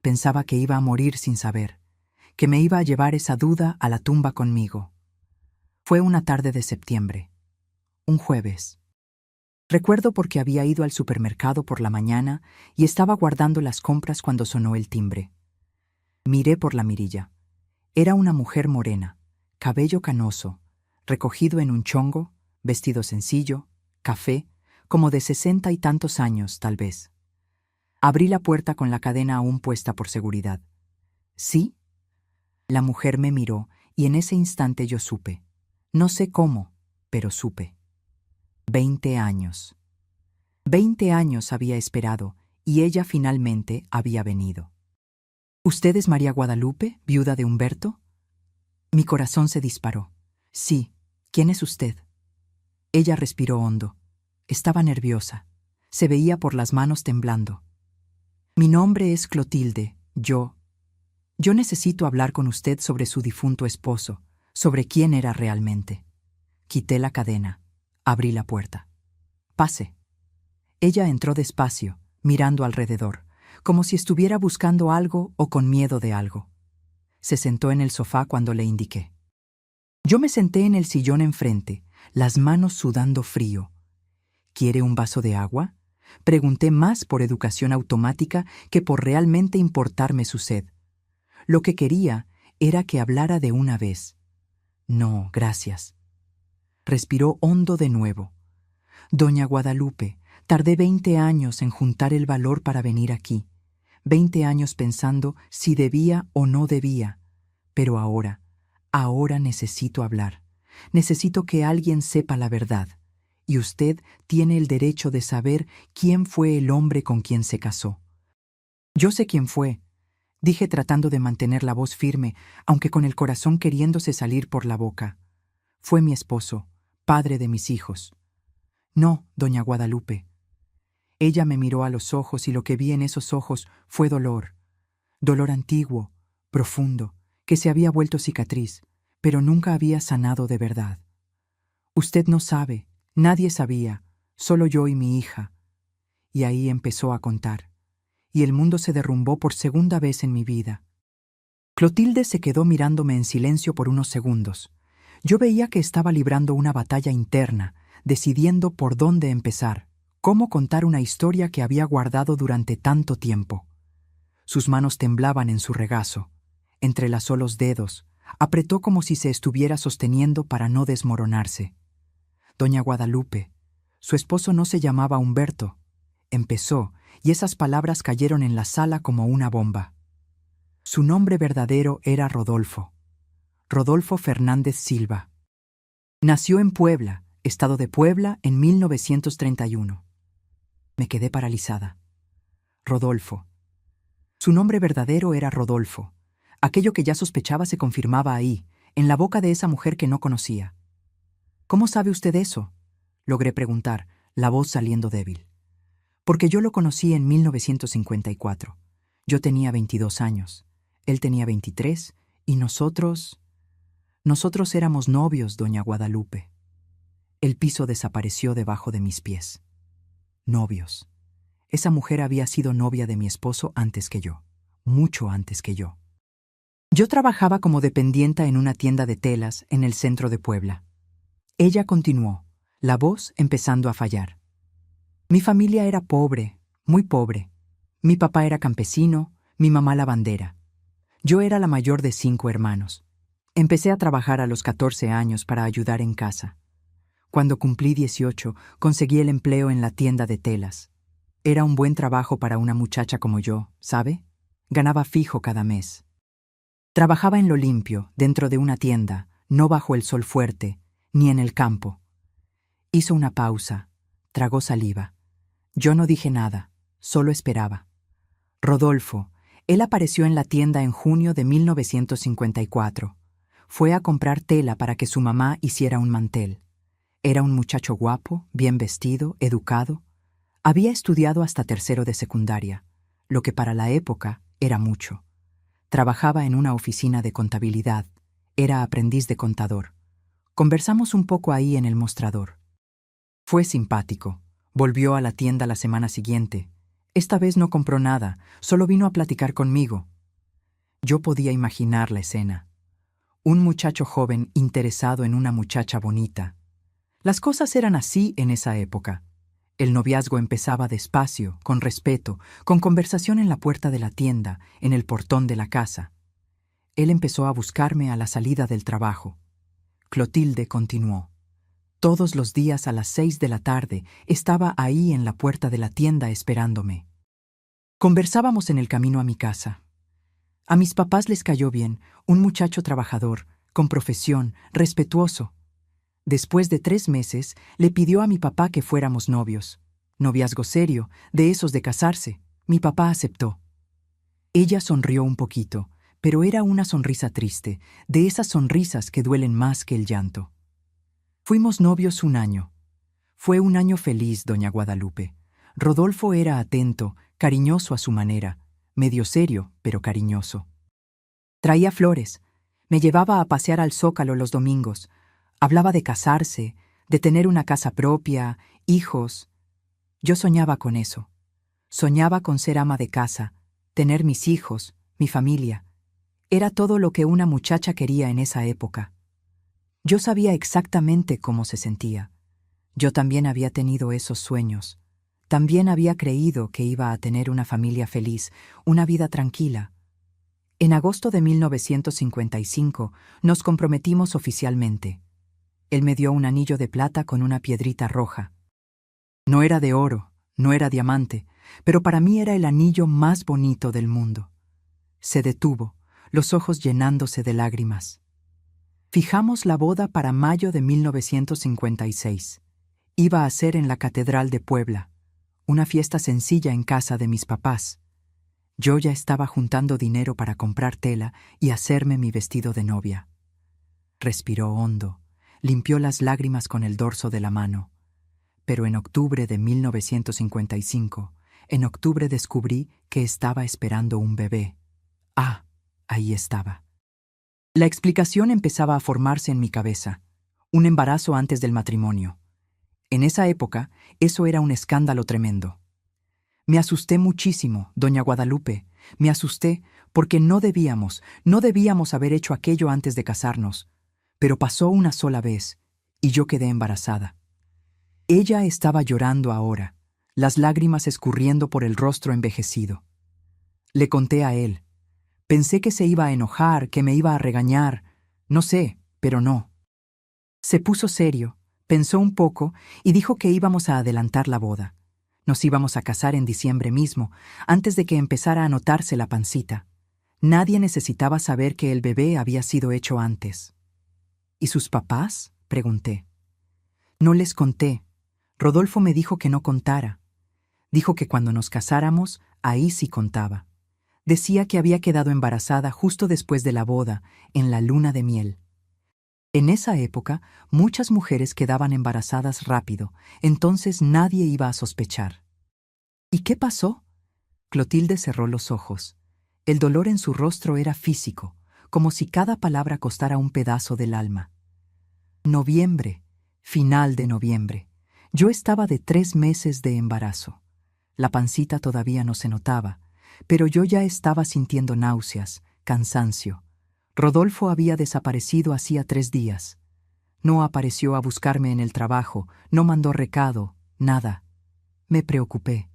Pensaba que iba a morir sin saber, que me iba a llevar esa duda a la tumba conmigo. Fue una tarde de septiembre, un jueves. Recuerdo porque había ido al supermercado por la mañana y estaba guardando las compras cuando sonó el timbre. Miré por la mirilla. Era una mujer morena, cabello canoso, recogido en un chongo, vestido sencillo, café, como de 60 y tantos años, tal vez. Abrí la puerta con la cadena aún puesta por seguridad. ¿Sí? La mujer me miró y en ese instante yo supe. No sé cómo, pero supe. 20 años. 20 años había esperado y ella finalmente había venido. ¿Usted es María Guadalupe, viuda de Humberto? Mi corazón se disparó. Sí, ¿quién es usted? Ella respiró hondo. Estaba nerviosa. Se veía por las manos temblando. Mi nombre es Clotilde. Yo necesito hablar con usted sobre su difunto esposo, sobre quién era realmente. Quité la cadena. Abrí la puerta. Pase. Ella entró despacio, mirando alrededor, como si estuviera buscando algo o con miedo de algo. Se sentó en el sofá cuando le indiqué. Yo me senté en el sillón enfrente, las manos sudando frío. ¿Quiere un vaso de agua? Pregunté más por educación automática que por realmente importarme su sed. Lo que quería era que hablara de una vez. No, gracias. Respiró hondo de nuevo. Doña Guadalupe, tardé 20 años en juntar el valor para venir aquí. 20 años pensando si debía o no debía. Pero ahora necesito hablar. Necesito que alguien sepa la verdad. Y usted tiene el derecho de saber quién fue el hombre con quien se casó. Yo sé quién fue, dije tratando de mantener la voz firme, aunque con el corazón queriéndose salir por la boca. Fue mi esposo, padre de mis hijos. No, doña Guadalupe. Ella me miró a los ojos y lo que vi en esos ojos fue dolor. Dolor antiguo, profundo, que se había vuelto cicatriz, pero nunca había sanado de verdad. Usted no sabe, nadie sabía, solo yo y mi hija. Y ahí empezó a contar. Y el mundo se derrumbó por segunda vez en mi vida. Clotilde se quedó mirándome en silencio por unos segundos. Yo veía que estaba librando una batalla interna, decidiendo por dónde empezar, cómo contar una historia que había guardado durante tanto tiempo. Sus manos temblaban en su regazo. Entrelazó los dedos, apretó como si se estuviera sosteniendo para no desmoronarse. Doña Guadalupe, Su esposo no se llamaba Humberto. Empezó, y esas palabras cayeron en la sala como una bomba. Su nombre verdadero era Rodolfo. Rodolfo Fernández Silva. Nació en Puebla, estado de Puebla, en 1931. Me quedé paralizada. Rodolfo. Su nombre verdadero era Rodolfo. Aquello que ya sospechaba se confirmaba ahí, en la boca de esa mujer que no conocía. ¿Cómo sabe usted eso?, logré preguntar, la voz saliendo débil. Porque yo lo conocí en 1954. Yo tenía 22 años. Él tenía 23, y nosotros éramos novios, doña Guadalupe. El piso desapareció debajo de mis pies. Novios. Esa mujer había sido novia de mi esposo antes que yo, mucho antes que yo. Yo trabajaba como dependienta en una tienda de telas en el centro de Puebla. Ella continuó, la voz empezando a fallar. Mi familia era pobre, muy pobre. Mi papá era campesino, mi mamá lavandera. Yo era la mayor de 5 hermanos. Empecé a trabajar a los 14 años para ayudar en casa. Cuando cumplí 18, conseguí el empleo en la tienda de telas. Era un buen trabajo para una muchacha como yo, ¿sabe? Ganaba fijo cada mes. Trabajaba en lo limpio, dentro de una tienda, no bajo el sol fuerte, ni en el campo. Hizo una pausa, tragó saliva. Yo no dije nada, solo esperaba. Rodolfo, él apareció en la tienda en junio de 1954. Fue a comprar tela para que su mamá hiciera un mantel. Era un muchacho guapo, bien vestido, educado. Había estudiado hasta tercero de secundaria, lo que para la época era mucho. Trabajaba en una oficina de contabilidad. Era aprendiz de contador. Conversamos un poco ahí en el mostrador. Fue simpático. Volvió a la tienda la semana siguiente. Esta vez no compró nada, solo vino a platicar conmigo. Yo podía imaginar la escena. Un muchacho joven interesado en una muchacha bonita. Las cosas eran así en esa época. El noviazgo empezaba despacio, con respeto, con conversación en la puerta de la tienda, en el portón de la casa. Él empezó a buscarme a la salida del trabajo. Clotilde continuó. Todos los días a las 6 de la tarde estaba ahí en la puerta de la tienda esperándome. Conversábamos en el camino a mi casa. A mis papás les cayó bien, un muchacho trabajador, con profesión, respetuoso. Después de 3 meses, le pidió a mi papá que fuéramos novios. Noviazgo serio, de esos de casarse. Mi papá aceptó. Ella sonrió un poquito, pero era una sonrisa triste, de esas sonrisas que duelen más que el llanto. Fuimos novios 1 año. Fue un año feliz, doña Guadalupe. Rodolfo era atento, cariñoso a su manera, medio serio, pero cariñoso. Traía flores, me llevaba a pasear al Zócalo los domingos, hablaba de casarse, de tener una casa propia, hijos. Yo soñaba con eso. Soñaba con ser ama de casa, tener mis hijos, mi familia. Era todo lo que una muchacha quería en esa época. Yo sabía exactamente cómo se sentía. Yo también había tenido esos sueños. También había creído que iba a tener una familia feliz, una vida tranquila. En agosto de 1955 nos comprometimos oficialmente. Él me dio un anillo de plata con una piedrita roja. No era de oro, no era diamante, pero para mí era el anillo más bonito del mundo. Se detuvo, los ojos llenándose de lágrimas. Fijamos la boda para mayo de 1956. Iba a ser en la Catedral de Puebla, una fiesta sencilla en casa de mis papás. Yo ya estaba juntando dinero para comprar tela y hacerme mi vestido de novia. Respiró hondo, limpió las lágrimas con el dorso de la mano. Pero en octubre de 1955, en octubre descubrí que estaba esperando un bebé. Ah, ahí estaba. La explicación empezaba a formarse en mi cabeza. Un embarazo antes del matrimonio. En esa época, eso era un escándalo tremendo. Me asusté muchísimo, doña Guadalupe. Me asusté porque no debíamos haber hecho aquello antes de casarnos. Pero pasó una sola vez, y yo quedé embarazada. Ella estaba llorando ahora, las lágrimas escurriendo por el rostro envejecido. Le conté a él. Pensé que se iba a enojar, que me iba a regañar. No sé, pero no. Se puso serio, Pensó un poco y dijo que íbamos a adelantar la boda. Nos íbamos a casar en diciembre mismo, antes de que empezara a notarse la pancita. Nadie necesitaba saber que el bebé había sido hecho antes. ¿Y sus papás?, pregunté. No les conté. Rodolfo me dijo que no contara. Dijo que cuando nos casáramos, ahí sí contaba. Decía que había quedado embarazada justo después de la boda, en la luna de miel. En esa época, muchas mujeres quedaban embarazadas rápido, entonces nadie iba a sospechar. ¿Y qué pasó? Clotilde cerró los ojos. El dolor en su rostro era físico, como si cada palabra costara un pedazo del alma. Noviembre, final de noviembre. Yo estaba de 3 meses de embarazo. La pancita todavía no se notaba, pero yo ya estaba sintiendo náuseas, cansancio. Rodolfo había desaparecido hacía 3 días. No apareció a buscarme en el trabajo, no mandó recado, nada. Me preocupé.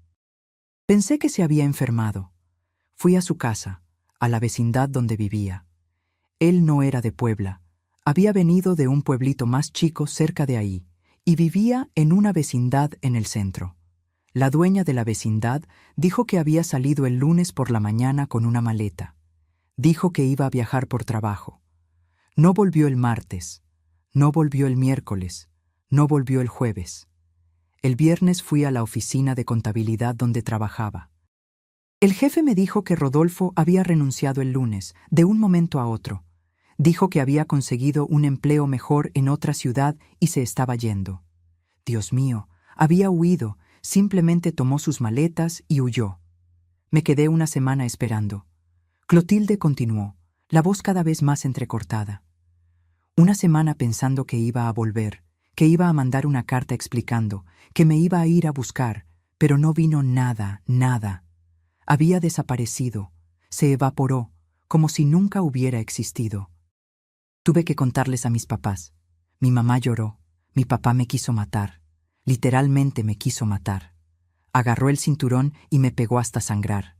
Pensé que se había enfermado. Fui a su casa, a la vecindad donde vivía. Él no era de Puebla. Había venido de un pueblito más chico cerca de ahí, y vivía en una vecindad en el centro. La dueña de la vecindad dijo que había salido el lunes por la mañana con una maleta. Dijo que iba a viajar por trabajo. No volvió el martes, no volvió el miércoles, no volvió el jueves. El viernes fui a la oficina de contabilidad donde trabajaba. El jefe me dijo que Rodolfo había renunciado el lunes, de un momento a otro. Dijo que había conseguido un empleo mejor en otra ciudad y se estaba yendo. Dios mío, había huido, simplemente tomó sus maletas y huyó. Me quedé una semana esperando. Clotilde continuó, la voz cada vez más entrecortada. Una semana pensando que iba a volver, que iba a mandar una carta explicando, que me iba a ir a buscar, pero no vino nada, nada. Había desaparecido, se evaporó, como si nunca hubiera existido. Tuve que contarles a mis papás. Mi mamá lloró, mi papá me quiso matar, literalmente me quiso matar. Agarró el cinturón y me pegó hasta sangrar.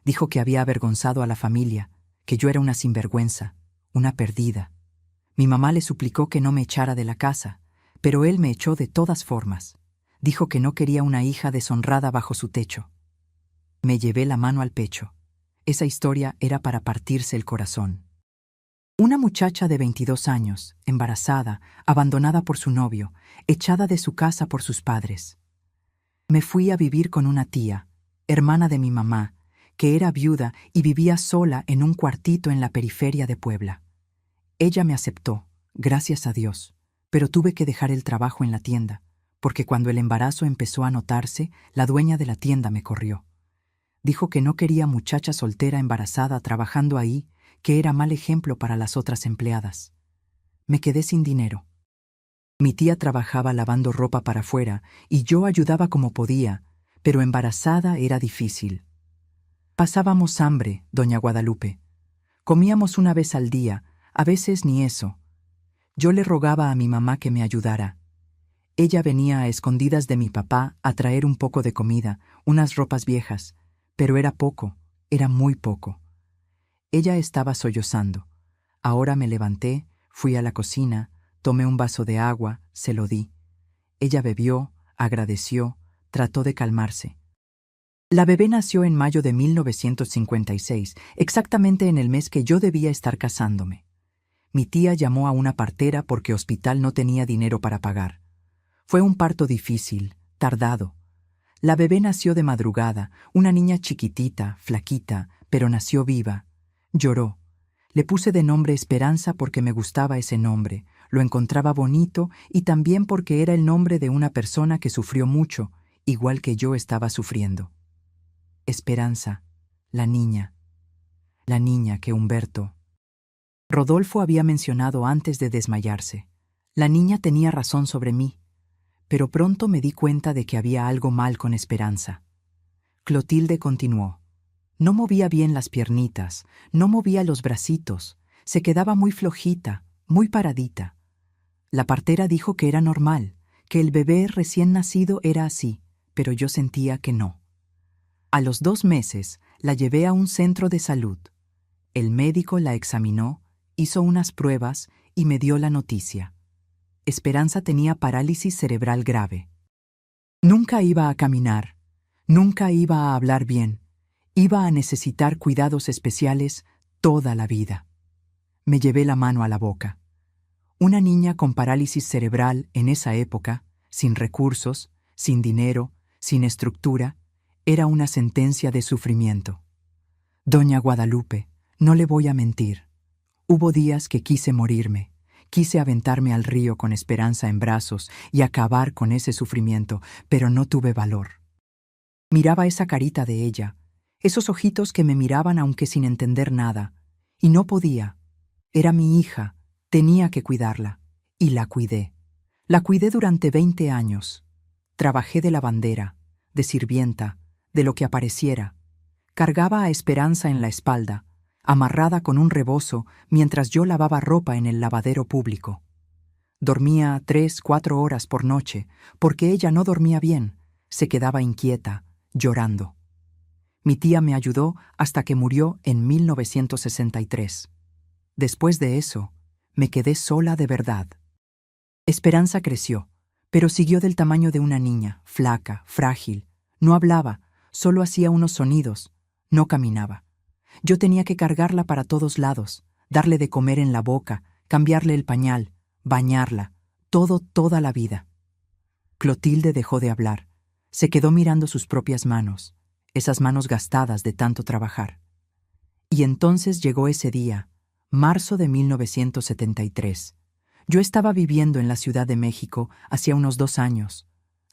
Dijo que había avergonzado a la familia, que yo era una sinvergüenza, una perdida. Mi mamá le suplicó que no me echara de la casa, pero él me echó de todas formas. Dijo que no quería una hija deshonrada bajo su techo. Me llevé la mano al pecho. Esa historia era para partirse el corazón. Una muchacha de 22 años, embarazada, abandonada por su novio, echada de su casa por sus padres. Me fui a vivir con una tía, hermana de mi mamá, que era viuda y vivía sola en un cuartito en la periferia de Puebla. Ella me aceptó, gracias a Dios, pero tuve que dejar el trabajo en la tienda, porque cuando el embarazo empezó a notarse, la dueña de la tienda me corrió. Dijo que no quería muchacha soltera embarazada trabajando ahí, que era mal ejemplo para las otras empleadas. Me quedé sin dinero. Mi tía trabajaba lavando ropa para afuera y yo ayudaba como podía, pero embarazada era difícil. Pasábamos hambre, doña Guadalupe. Comíamos una vez al día, a veces ni eso. Yo le rogaba a mi mamá que me ayudara. Ella venía a escondidas de mi papá a traer un poco de comida, unas ropas viejas, pero era poco, era muy poco. Ella estaba sollozando. Ahora me levanté, fui a la cocina, tomé un vaso de agua, se lo di. Ella bebió, agradeció, trató de calmarse. La bebé nació en mayo de 1956, exactamente en el mes que yo debía estar casándome. Mi tía llamó a una partera porque hospital no tenía dinero para pagar. Fue un parto difícil, tardado. La bebé nació de madrugada, una niña chiquitita, flaquita, pero nació viva. Lloró. Le puse de nombre Esperanza porque me gustaba ese nombre, lo encontraba bonito y también porque era el nombre de una persona que sufrió mucho, igual que yo estaba sufriendo. Esperanza, la niña que Humberto. Rodolfo había mencionado antes de desmayarse. La niña tenía razón sobre mí, pero pronto me di cuenta de que había algo mal con Esperanza. Clotilde continuó. No movía bien las piernitas, no movía los bracitos, se quedaba muy flojita, muy paradita. La partera dijo que era normal, que el bebé recién nacido era así, pero yo sentía que no. A los 2 meses la llevé a un centro de salud. El médico la examinó, hizo unas pruebas y me dio la noticia. Esperanza tenía parálisis cerebral grave. Nunca iba a caminar, nunca iba a hablar bien, iba a necesitar cuidados especiales toda la vida. Me llevé la mano a la boca. Una niña con parálisis cerebral en esa época, sin recursos, sin dinero, sin estructura, era una sentencia de sufrimiento. Doña Guadalupe, no le voy a mentir. Hubo días que quise morirme, quise aventarme al río con Esperanza en brazos y acabar con ese sufrimiento, pero no tuve valor. Miraba esa carita de ella, esos ojitos que me miraban aunque sin entender nada, y no podía. Era mi hija, tenía que cuidarla, y la cuidé. La cuidé durante 20 años. Trabajé de lavandera, de sirvienta, de lo que apareciera. Cargaba a Esperanza en la espalda, amarrada con un rebozo mientras yo lavaba ropa en el lavadero público. Dormía 3, 4 horas por noche, porque ella no dormía bien, se quedaba inquieta, llorando. Mi tía me ayudó hasta que murió en 1963. Después de eso, me quedé sola de verdad. Esperanza creció, pero siguió del tamaño de una niña, flaca, frágil. No hablaba, solo hacía unos sonidos, no caminaba. Yo tenía que cargarla para todos lados, darle de comer en la boca, cambiarle el pañal, bañarla, toda la vida. Clotilde dejó de hablar. Se quedó mirando sus propias manos, esas manos gastadas de tanto trabajar. Y entonces llegó ese día, marzo de 1973. Yo estaba viviendo en la Ciudad de México hacía unos 2 años.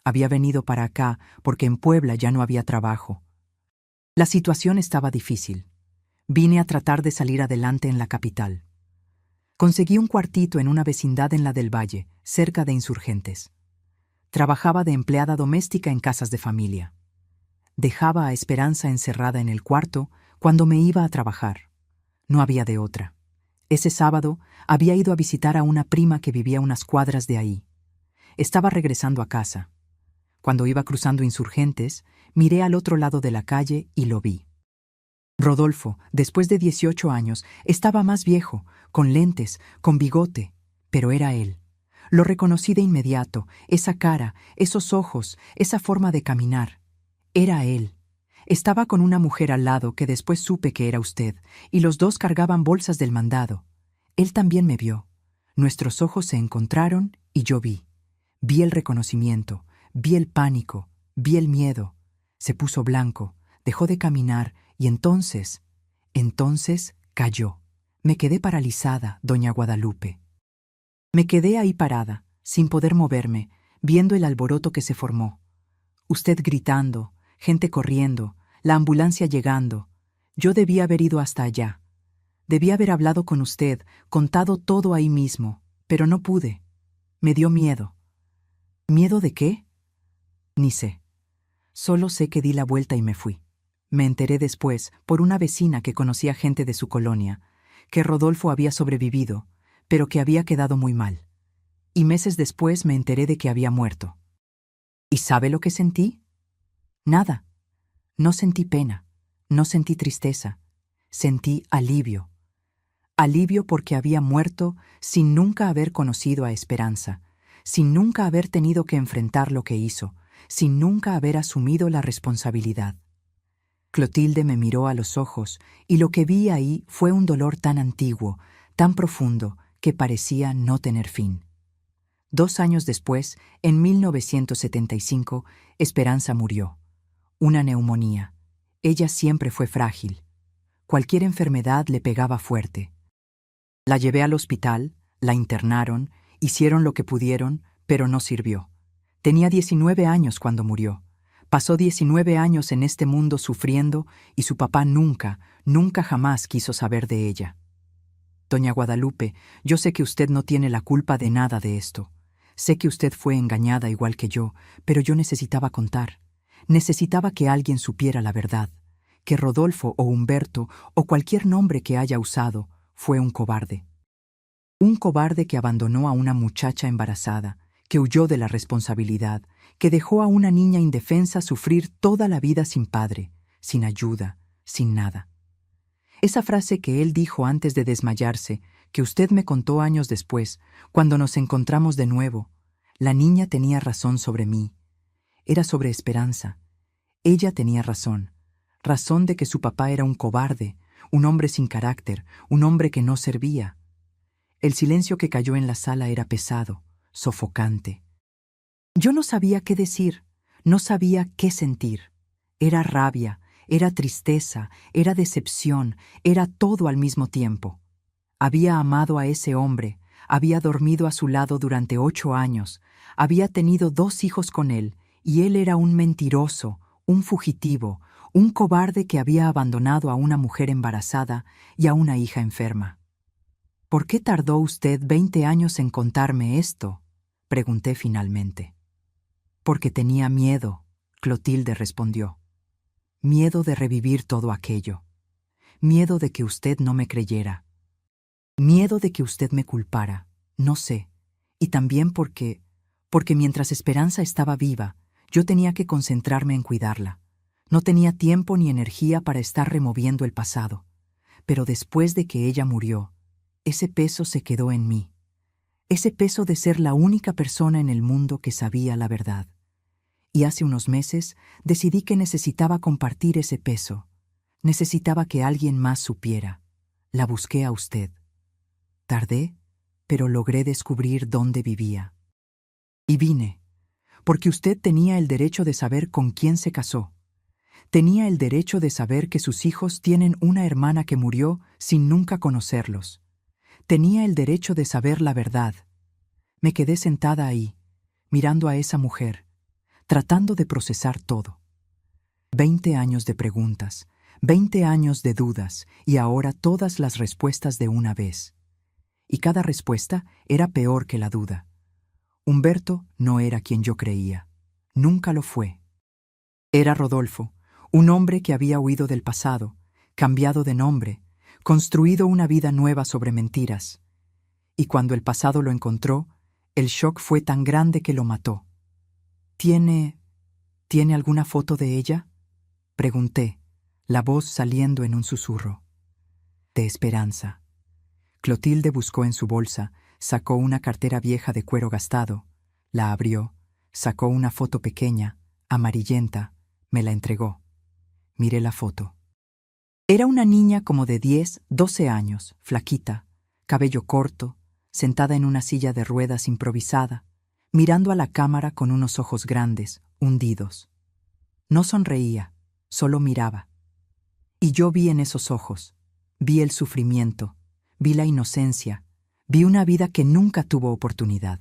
Había venido para acá porque en Puebla ya no había trabajo. La situación estaba difícil. Vine a tratar de salir adelante en la capital. Conseguí un cuartito en una vecindad en la del Valle, cerca de Insurgentes. Trabajaba de empleada doméstica en casas de familia. Dejaba a Esperanza encerrada en el cuarto cuando me iba a trabajar. No había de otra. Ese sábado había ido a visitar a una prima que vivía unas cuadras de ahí. Estaba regresando a casa. Cuando iba cruzando Insurgentes, miré al otro lado de la calle y lo vi. Rodolfo, después de 18 años, estaba más viejo, con lentes, con bigote, pero era él. Lo reconocí de inmediato, esa cara, esos ojos, esa forma de caminar. Era él. Estaba con una mujer al lado que después supe que era usted, y los dos cargaban bolsas del mandado. Él también me vio. Nuestros ojos se encontraron y yo vi. Vi el reconocimiento, vi el pánico, vi el miedo. Se puso blanco, dejó de caminar y entonces cayó. Me quedé paralizada, doña Guadalupe. Me quedé ahí parada, sin poder moverme, viendo el alboroto que se formó. Usted gritando, gente corriendo, la ambulancia llegando. Yo debía haber ido hasta allá. Debía haber hablado con usted, contado todo ahí mismo, pero no pude. Me dio miedo. ¿Miedo de qué? Ni sé. Solo sé que di la vuelta y me fui. Me enteré después, por una vecina que conocía gente de su colonia, que Rodolfo había sobrevivido, pero que había quedado muy mal. Y meses después me enteré de que había muerto. ¿Y sabe lo que sentí? Nada. No sentí pena, no sentí tristeza, sentí alivio. Alivio porque había muerto sin nunca haber conocido a Esperanza, sin nunca haber tenido que enfrentar lo que hizo, sin nunca haber asumido la responsabilidad. Clotilde me miró a los ojos y lo que vi ahí fue un dolor tan antiguo, tan profundo, que parecía no tener fin. 2 años después, en 1975, Esperanza murió. Una neumonía. Ella siempre fue frágil. Cualquier enfermedad le pegaba fuerte. La llevé al hospital, la internaron, hicieron lo que pudieron, pero no sirvió. Tenía 19 años cuando murió. Pasó 19 años en este mundo sufriendo y su papá nunca jamás quiso saber de ella. Doña Guadalupe, yo sé que usted no tiene la culpa de nada de esto. Sé que usted fue engañada igual que yo, pero yo necesitaba contar. Necesitaba que alguien supiera la verdad, que Rodolfo o Humberto o cualquier nombre que haya usado fue un cobarde. Un cobarde que abandonó a una muchacha embarazada, que huyó de la responsabilidad, que dejó a una niña indefensa sufrir toda la vida sin padre, sin ayuda, sin nada. Esa frase que él dijo antes de desmayarse, que usted me contó años después, cuando nos encontramos de nuevo. La niña tenía razón sobre mí. Era sobre Esperanza. Ella tenía razón. Razón de que su papá era un cobarde, un hombre sin carácter, un hombre que no servía. El silencio que cayó en la sala era pesado, sofocante. Yo no sabía qué decir, no sabía qué sentir. Era rabia, era tristeza, era decepción, era todo al mismo tiempo. Había amado a ese hombre, había dormido a su lado durante 8 años, había tenido 2 hijos con él, y él era un mentiroso, un fugitivo, un cobarde que había abandonado a una mujer embarazada y a una hija enferma. ¿Por qué tardó usted 20 años en contarme esto?, pregunté finalmente. Porque tenía miedo, Clotilde respondió. Miedo de revivir todo aquello. Miedo de que usted no me creyera. Miedo de que usted me culpara, no sé. Y también porque mientras Esperanza estaba viva, yo tenía que concentrarme en cuidarla. No tenía tiempo ni energía para estar removiendo el pasado. Pero después de que ella murió, ese peso se quedó en mí. Ese peso de ser la única persona en el mundo que sabía la verdad. Y hace unos meses decidí que necesitaba compartir ese peso. Necesitaba que alguien más supiera. La busqué a usted. Tardé, pero logré descubrir dónde vivía. Y vine, porque usted tenía el derecho de saber con quién se casó. Tenía el derecho de saber que sus hijos tienen una hermana que murió sin nunca conocerlos. Tenía el derecho de saber la verdad. Me quedé sentada ahí, mirando a esa mujer, tratando de procesar todo. 20 años de preguntas, 20 años de dudas, y ahora todas las respuestas de una vez. Y cada respuesta era peor que la duda. Humberto no era quien yo creía. Nunca lo fue. Era Rodolfo, un hombre que había huido del pasado, cambiado de nombre, construido una vida nueva sobre mentiras. Y cuando el pasado lo encontró, el shock fue tan grande que lo mató. ¿Tiene alguna foto de ella?, pregunté, la voz saliendo en un susurro. De Esperanza. Clotilde buscó en su bolsa, sacó una cartera vieja de cuero gastado, la abrió, sacó una foto pequeña, amarillenta, me la entregó. Miré la foto. Era una niña como de 10, 12 años, flaquita, cabello corto, sentada en una silla de ruedas improvisada, mirando a la cámara con unos ojos grandes, hundidos. No sonreía, solo miraba. Y yo vi en esos ojos, vi el sufrimiento, vi la inocencia, vi una vida que nunca tuvo oportunidad.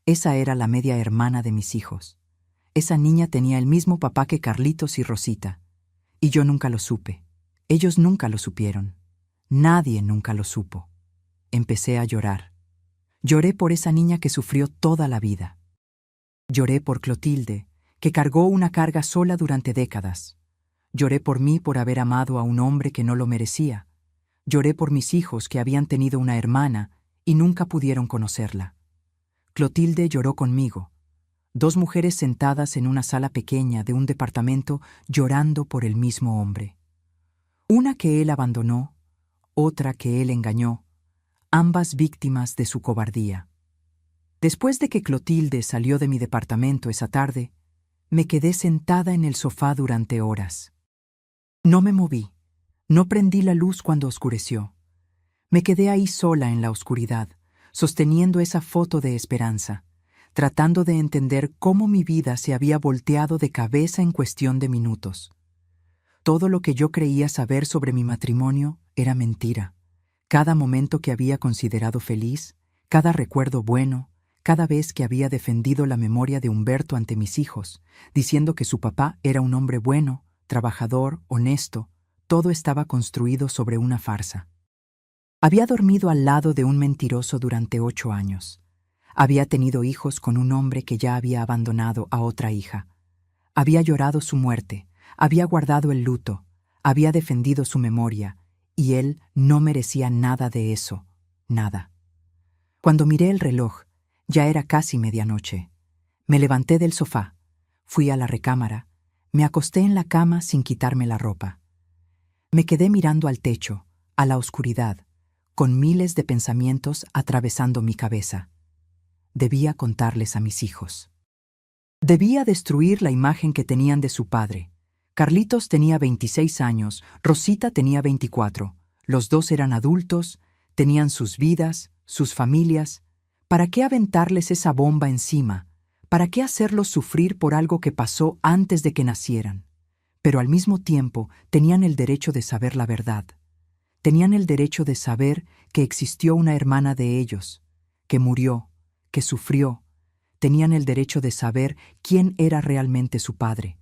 Esa era la media hermana de mis hijos. Esa niña tenía el mismo papá que Carlitos y Rosita. Y yo nunca lo supe. Ellos nunca lo supieron. Nadie nunca lo supo. Empecé a llorar. Lloré por esa niña que sufrió toda la vida. Lloré por Clotilde, que cargó una carga sola durante décadas. Lloré por mí por haber amado a un hombre que no lo merecía. Lloré por mis hijos que habían tenido una hermana y nunca pudieron conocerla. Clotilde lloró conmigo. 2 mujeres sentadas en una sala pequeña de un departamento llorando por el mismo hombre. Una que él abandonó, otra que él engañó, ambas víctimas de su cobardía. Después de que Clotilde salió de mi departamento esa tarde, me quedé sentada en el sofá durante horas. No me moví, no prendí la luz cuando oscureció. Me quedé ahí sola en la oscuridad, sosteniendo esa foto de Esperanza, tratando de entender cómo mi vida se había volteado de cabeza en cuestión de minutos. Todo lo que yo creía saber sobre mi matrimonio era mentira. Cada momento que había considerado feliz, cada recuerdo bueno, cada vez que había defendido la memoria de Humberto ante mis hijos, diciendo que su papá era un hombre bueno, trabajador, honesto, todo estaba construido sobre una farsa. Había dormido al lado de un mentiroso durante 8 años. Había tenido hijos con un hombre que ya había abandonado a otra hija. Había llorado su muerte, había guardado el luto, había defendido su memoria, y él no merecía nada de eso, nada. Cuando miré el reloj, ya era casi medianoche. Me levanté del sofá, fui a la recámara, me acosté en la cama sin quitarme la ropa. Me quedé mirando al techo, a la oscuridad, con miles de pensamientos atravesando mi cabeza. Debía contarles a mis hijos. Debía destruir la imagen que tenían de su padre. Carlitos tenía 26 años, Rosita tenía 24. Los dos eran adultos, tenían sus vidas, sus familias. ¿Para qué aventarles esa bomba encima? ¿Para qué hacerlos sufrir por algo que pasó antes de que nacieran? Pero al mismo tiempo tenían el derecho de saber la verdad. Tenían el derecho de saber que existió una hermana de ellos, que murió, que sufrió. Tenían el derecho de saber quién era realmente su padre.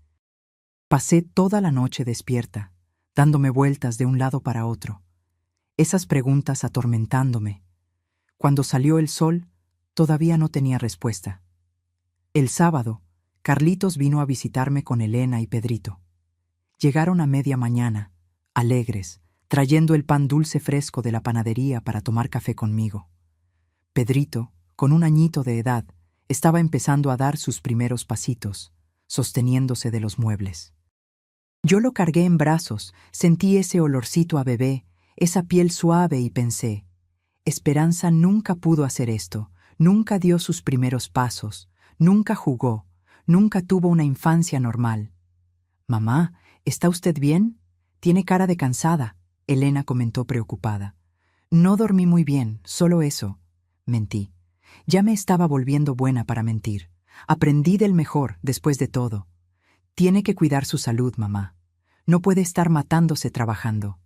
Pasé toda la noche despierta, dándome vueltas de un lado para otro. Esas preguntas atormentándome. Cuando salió el sol, todavía no tenía respuesta. El sábado, Carlitos vino a visitarme con Elena y Pedrito. Llegaron a media mañana, alegres, trayendo el pan dulce fresco de la panadería para tomar café conmigo. Pedrito, con 1 añito de edad, estaba empezando a dar sus primeros pasitos, sosteniéndose de los muebles. Yo lo cargué en brazos, sentí ese olorcito a bebé, esa piel suave y pensé, Esperanza nunca pudo hacer esto, nunca dio sus primeros pasos, nunca jugó, nunca tuvo una infancia normal. «Mamá, ¿está usted bien? Tiene cara de cansada», Elena comentó preocupada. «No dormí muy bien, solo eso». Mentí. Ya me estaba volviendo buena para mentir. Aprendí del mejor, después de todo. Tiene que cuidar su salud, mamá. No puede estar matándose trabajando.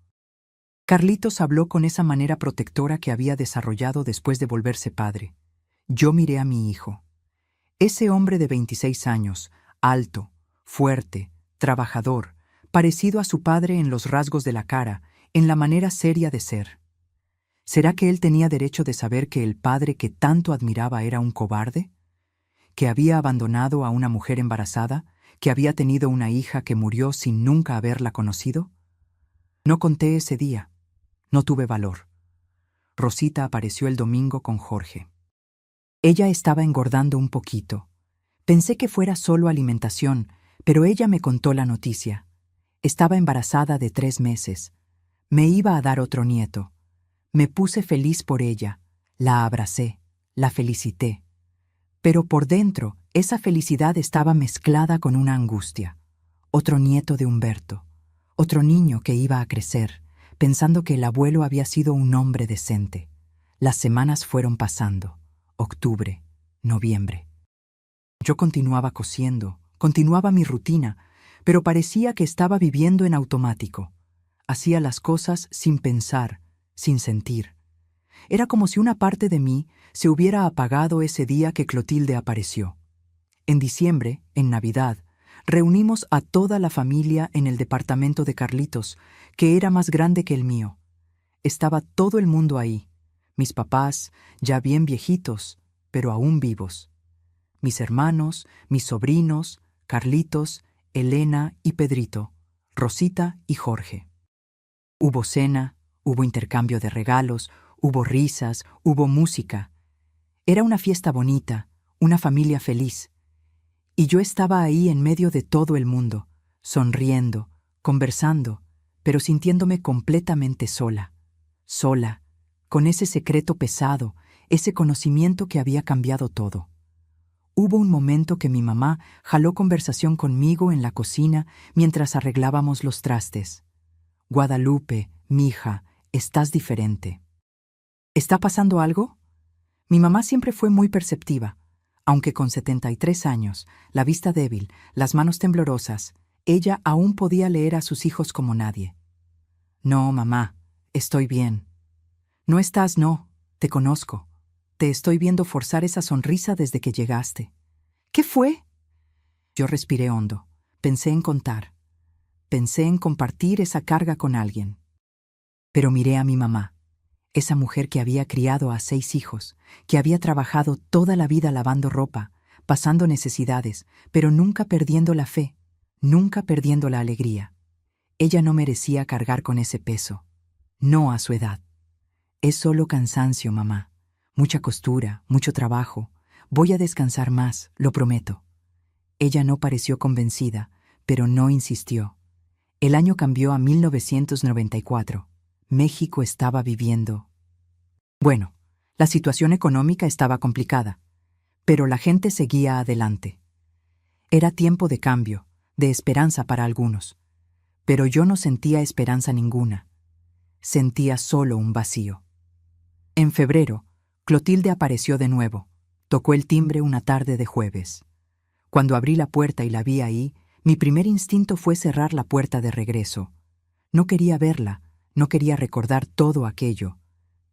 Carlitos habló con esa manera protectora que había desarrollado después de volverse padre. Yo miré a mi hijo. Ese hombre de 26 años, alto, fuerte, trabajador, parecido a su padre en los rasgos de la cara, en la manera seria de ser. ¿Será que él tenía derecho de saber que el padre que tanto admiraba era un cobarde? ¿Que había abandonado a una mujer embarazada? ¿Que había tenido una hija que murió sin nunca haberla conocido? No conté ese día. No tuve valor. Rosita apareció el domingo con Jorge. Ella estaba engordando un poquito. Pensé que fuera solo alimentación, pero ella me contó la noticia. Estaba embarazada de 3 meses. Me iba a dar otro nieto. Me puse feliz por ella. La abracé, la felicité. Pero por dentro, esa felicidad estaba mezclada con una angustia. Otro nieto de Humberto. Otro niño que iba a crecer, pensando que el abuelo había sido un hombre decente. Las semanas fueron pasando. Octubre, noviembre. Yo continuaba cosiendo, continuaba mi rutina, pero parecía que estaba viviendo en automático. Hacía las cosas sin pensar, sin sentir. Era como si una parte de mí se hubiera apagado ese día que Clotilde apareció. En diciembre, en Navidad, reunimos a toda la familia en el departamento de Carlitos, que era más grande que el mío. Estaba todo el mundo ahí. Mis papás, ya bien viejitos, pero aún vivos. Mis hermanos, mis sobrinos, Carlitos, Elena y Pedrito, Rosita y Jorge. Hubo cena, hubo intercambio de regalos, hubo risas, hubo música. Era una fiesta bonita, una familia feliz. Y yo estaba ahí en medio de todo el mundo, sonriendo, conversando, pero sintiéndome completamente sola. Sola, con ese secreto pesado, ese conocimiento que había cambiado todo. Hubo un momento que mi mamá jaló conversación conmigo en la cocina mientras arreglábamos los trastes. «Guadalupe, mija, estás diferente». ¿Está pasando algo? Mi mamá siempre fue muy perceptiva. Aunque con 73 años, la vista débil, las manos temblorosas, ella aún podía leer a sus hijos como nadie. «No, mamá, estoy bien». «No estás, no, te conozco. Te estoy viendo forzar esa sonrisa desde que llegaste». «¿Qué fue?» Yo respiré hondo. Pensé en contar. Pensé en compartir esa carga con alguien. Pero miré a mi mamá, esa mujer que había criado a 6 hijos, que había trabajado toda la vida lavando ropa, pasando necesidades, pero nunca perdiendo la fe, nunca perdiendo la alegría. Ella no merecía cargar con ese peso. No a su edad. «Es solo cansancio, mamá. Mucha costura, mucho trabajo. Voy a descansar más, lo prometo». Ella no pareció convencida, pero no insistió. El año cambió a 1994. México estaba viviendo Bueno, la situación económica estaba complicada, pero la gente seguía adelante. Era tiempo de cambio, de esperanza para algunos, pero yo no sentía esperanza ninguna. Sentía solo un vacío. En febrero, Clotilde apareció de nuevo. Tocó el timbre una tarde de jueves. Cuando abrí la puerta y la vi ahí, mi primer instinto fue cerrar la puerta de regreso. No quería verla, no quería recordar todo aquello,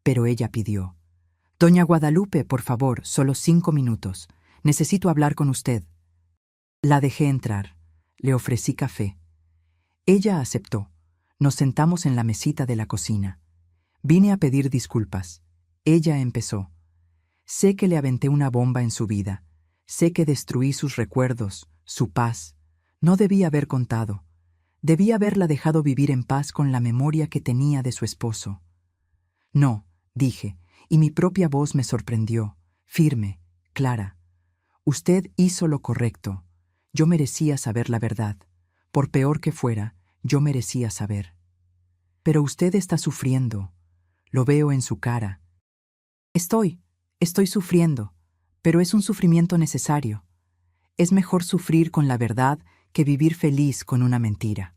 pero ella pidió: «Doña Guadalupe, por favor, solo 5 minutos. Necesito hablar con usted». La dejé entrar. Le ofrecí café. Ella aceptó. Nos sentamos en la mesita de la cocina. Vine a pedir disculpas. Ella empezó: «Sé que le aventé una bomba en su vida. Sé que destruí sus recuerdos, su paz. No debí haber contado. Debí haberla dejado vivir en paz con la memoria que tenía de su esposo». «No», dije, y mi propia voz me sorprendió, firme, clara. «Usted hizo lo correcto. Yo merecía saber la verdad. Por peor que fuera, yo merecía saber. Pero usted está sufriendo. Lo veo en su cara». Estoy sufriendo, pero es un sufrimiento necesario. Es mejor sufrir con la verdad que vivir feliz con una mentira».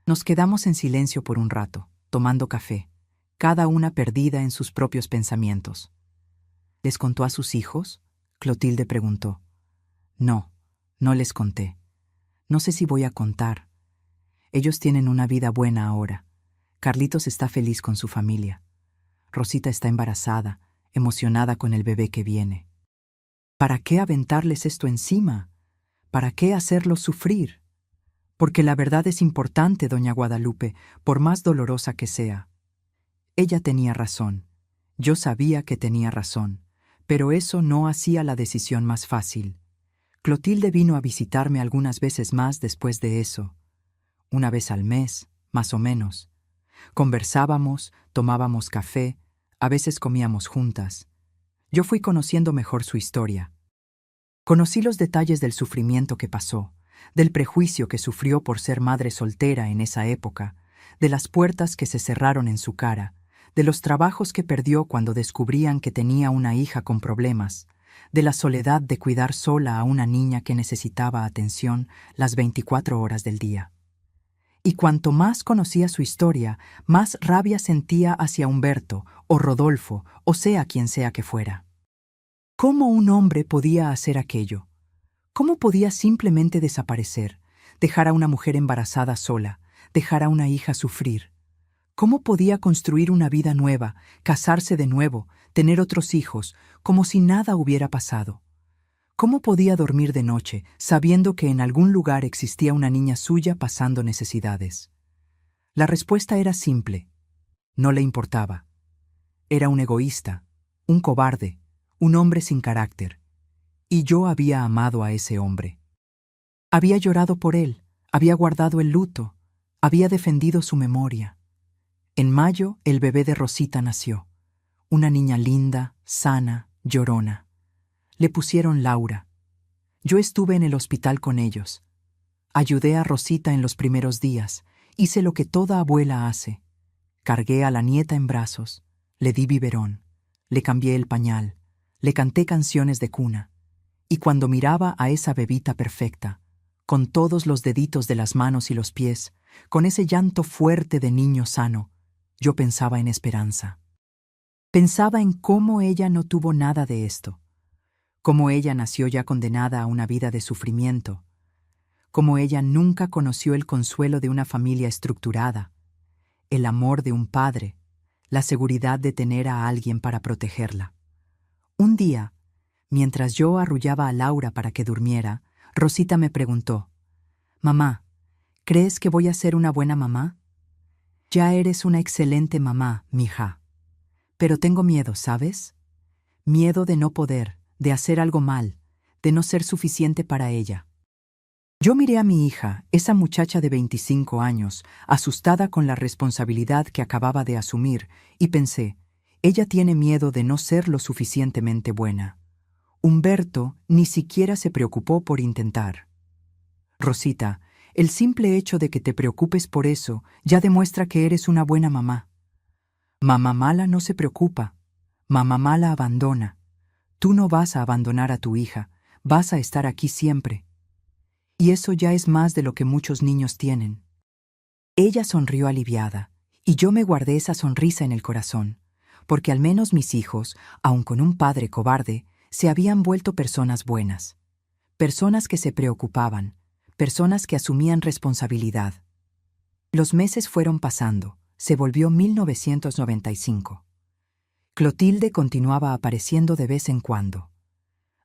Nos quedamos en silencio por un rato, tomando café, cada una perdida en sus propios pensamientos. «¿Les contó a sus hijos?», Clotilde preguntó. «No, no les conté. No sé si voy a contar. Ellos tienen una vida buena ahora. Carlitos está feliz con su familia. Rosita está embarazada, emocionada con el bebé que viene. ¿Para qué aventarles esto encima? ¿Para qué hacerlos sufrir? Porque la verdad es importante, doña Guadalupe, por más dolorosa que sea». Ella tenía razón. Yo sabía que tenía razón, pero eso no hacía la decisión más fácil. Clotilde vino a visitarme algunas veces más después de eso. Una vez al mes, más o menos. Conversábamos, tomábamos café, a veces comíamos juntas. Yo fui conociendo mejor su historia. Conocí los detalles del sufrimiento que pasó, del prejuicio que sufrió por ser madre soltera en esa época, de las puertas que se cerraron en su cara, de los trabajos que perdió cuando descubrían que tenía una hija con problemas, de la soledad de cuidar sola a una niña que necesitaba atención las 24 horas del día. Y cuanto más conocía su historia, más rabia sentía hacia Humberto, o Rodolfo, o sea quien sea que fuera. ¿Cómo un hombre podía hacer aquello? ¿Cómo podía simplemente desaparecer, dejar a una mujer embarazada sola, dejar a una hija sufrir? ¿Cómo podía construir una vida nueva, casarse de nuevo, tener otros hijos, como si nada hubiera pasado? ¿Cómo podía dormir de noche, sabiendo que en algún lugar existía una niña suya pasando necesidades? La respuesta era simple: no le importaba. Era un egoísta, un cobarde, un hombre sin carácter. Y yo había amado a ese hombre. Había llorado por él, había guardado el luto, había defendido su memoria. En mayo, el bebé de Rosita nació. Una niña linda, sana, llorona. Le pusieron Laura. Yo estuve en el hospital con ellos. Ayudé a Rosita en los primeros días. Hice lo que toda abuela hace. Cargué a la nieta en brazos. Le di biberón. Le cambié el pañal. Le canté canciones de cuna. Y cuando miraba a esa bebita perfecta, con todos los deditos de las manos y los pies, con ese llanto fuerte de niño sano, yo pensaba en esperanza. Pensaba en cómo ella no tuvo nada de esto, cómo ella nació ya condenada a una vida de sufrimiento, cómo ella nunca conoció el consuelo de una familia estructurada, el amor de un padre, la seguridad de tener a alguien para protegerla. Un día, mientras yo arrullaba a Laura para que durmiera, Rosita me preguntó: «Mamá, ¿crees que voy a ser una buena mamá?» «Ya eres una excelente mamá, mija. Pero tengo miedo, ¿sabes? Miedo de no poder, de hacer algo mal, de no ser suficiente para ella». Yo miré a mi hija, esa muchacha de 25 años, asustada con la responsabilidad que acababa de asumir, y pensé: ella tiene miedo de no ser lo suficientemente buena. Humberto ni siquiera se preocupó por intentar. «Rosita, el simple hecho de que te preocupes por eso ya demuestra que eres una buena mamá. Mamá mala no se preocupa. Mamá la abandona. Tú no vas a abandonar a tu hija, vas a estar aquí siempre. Y eso ya es más de lo que muchos niños tienen. Ella sonrió aliviada, y yo me guardé esa sonrisa en el corazón, porque al menos mis hijos, aun con un padre cobarde, se habían vuelto personas buenas. Personas que se preocupaban, personas que asumían responsabilidad. Los meses fueron pasando, se volvió 1995. Clotilde continuaba apareciendo de vez en cuando.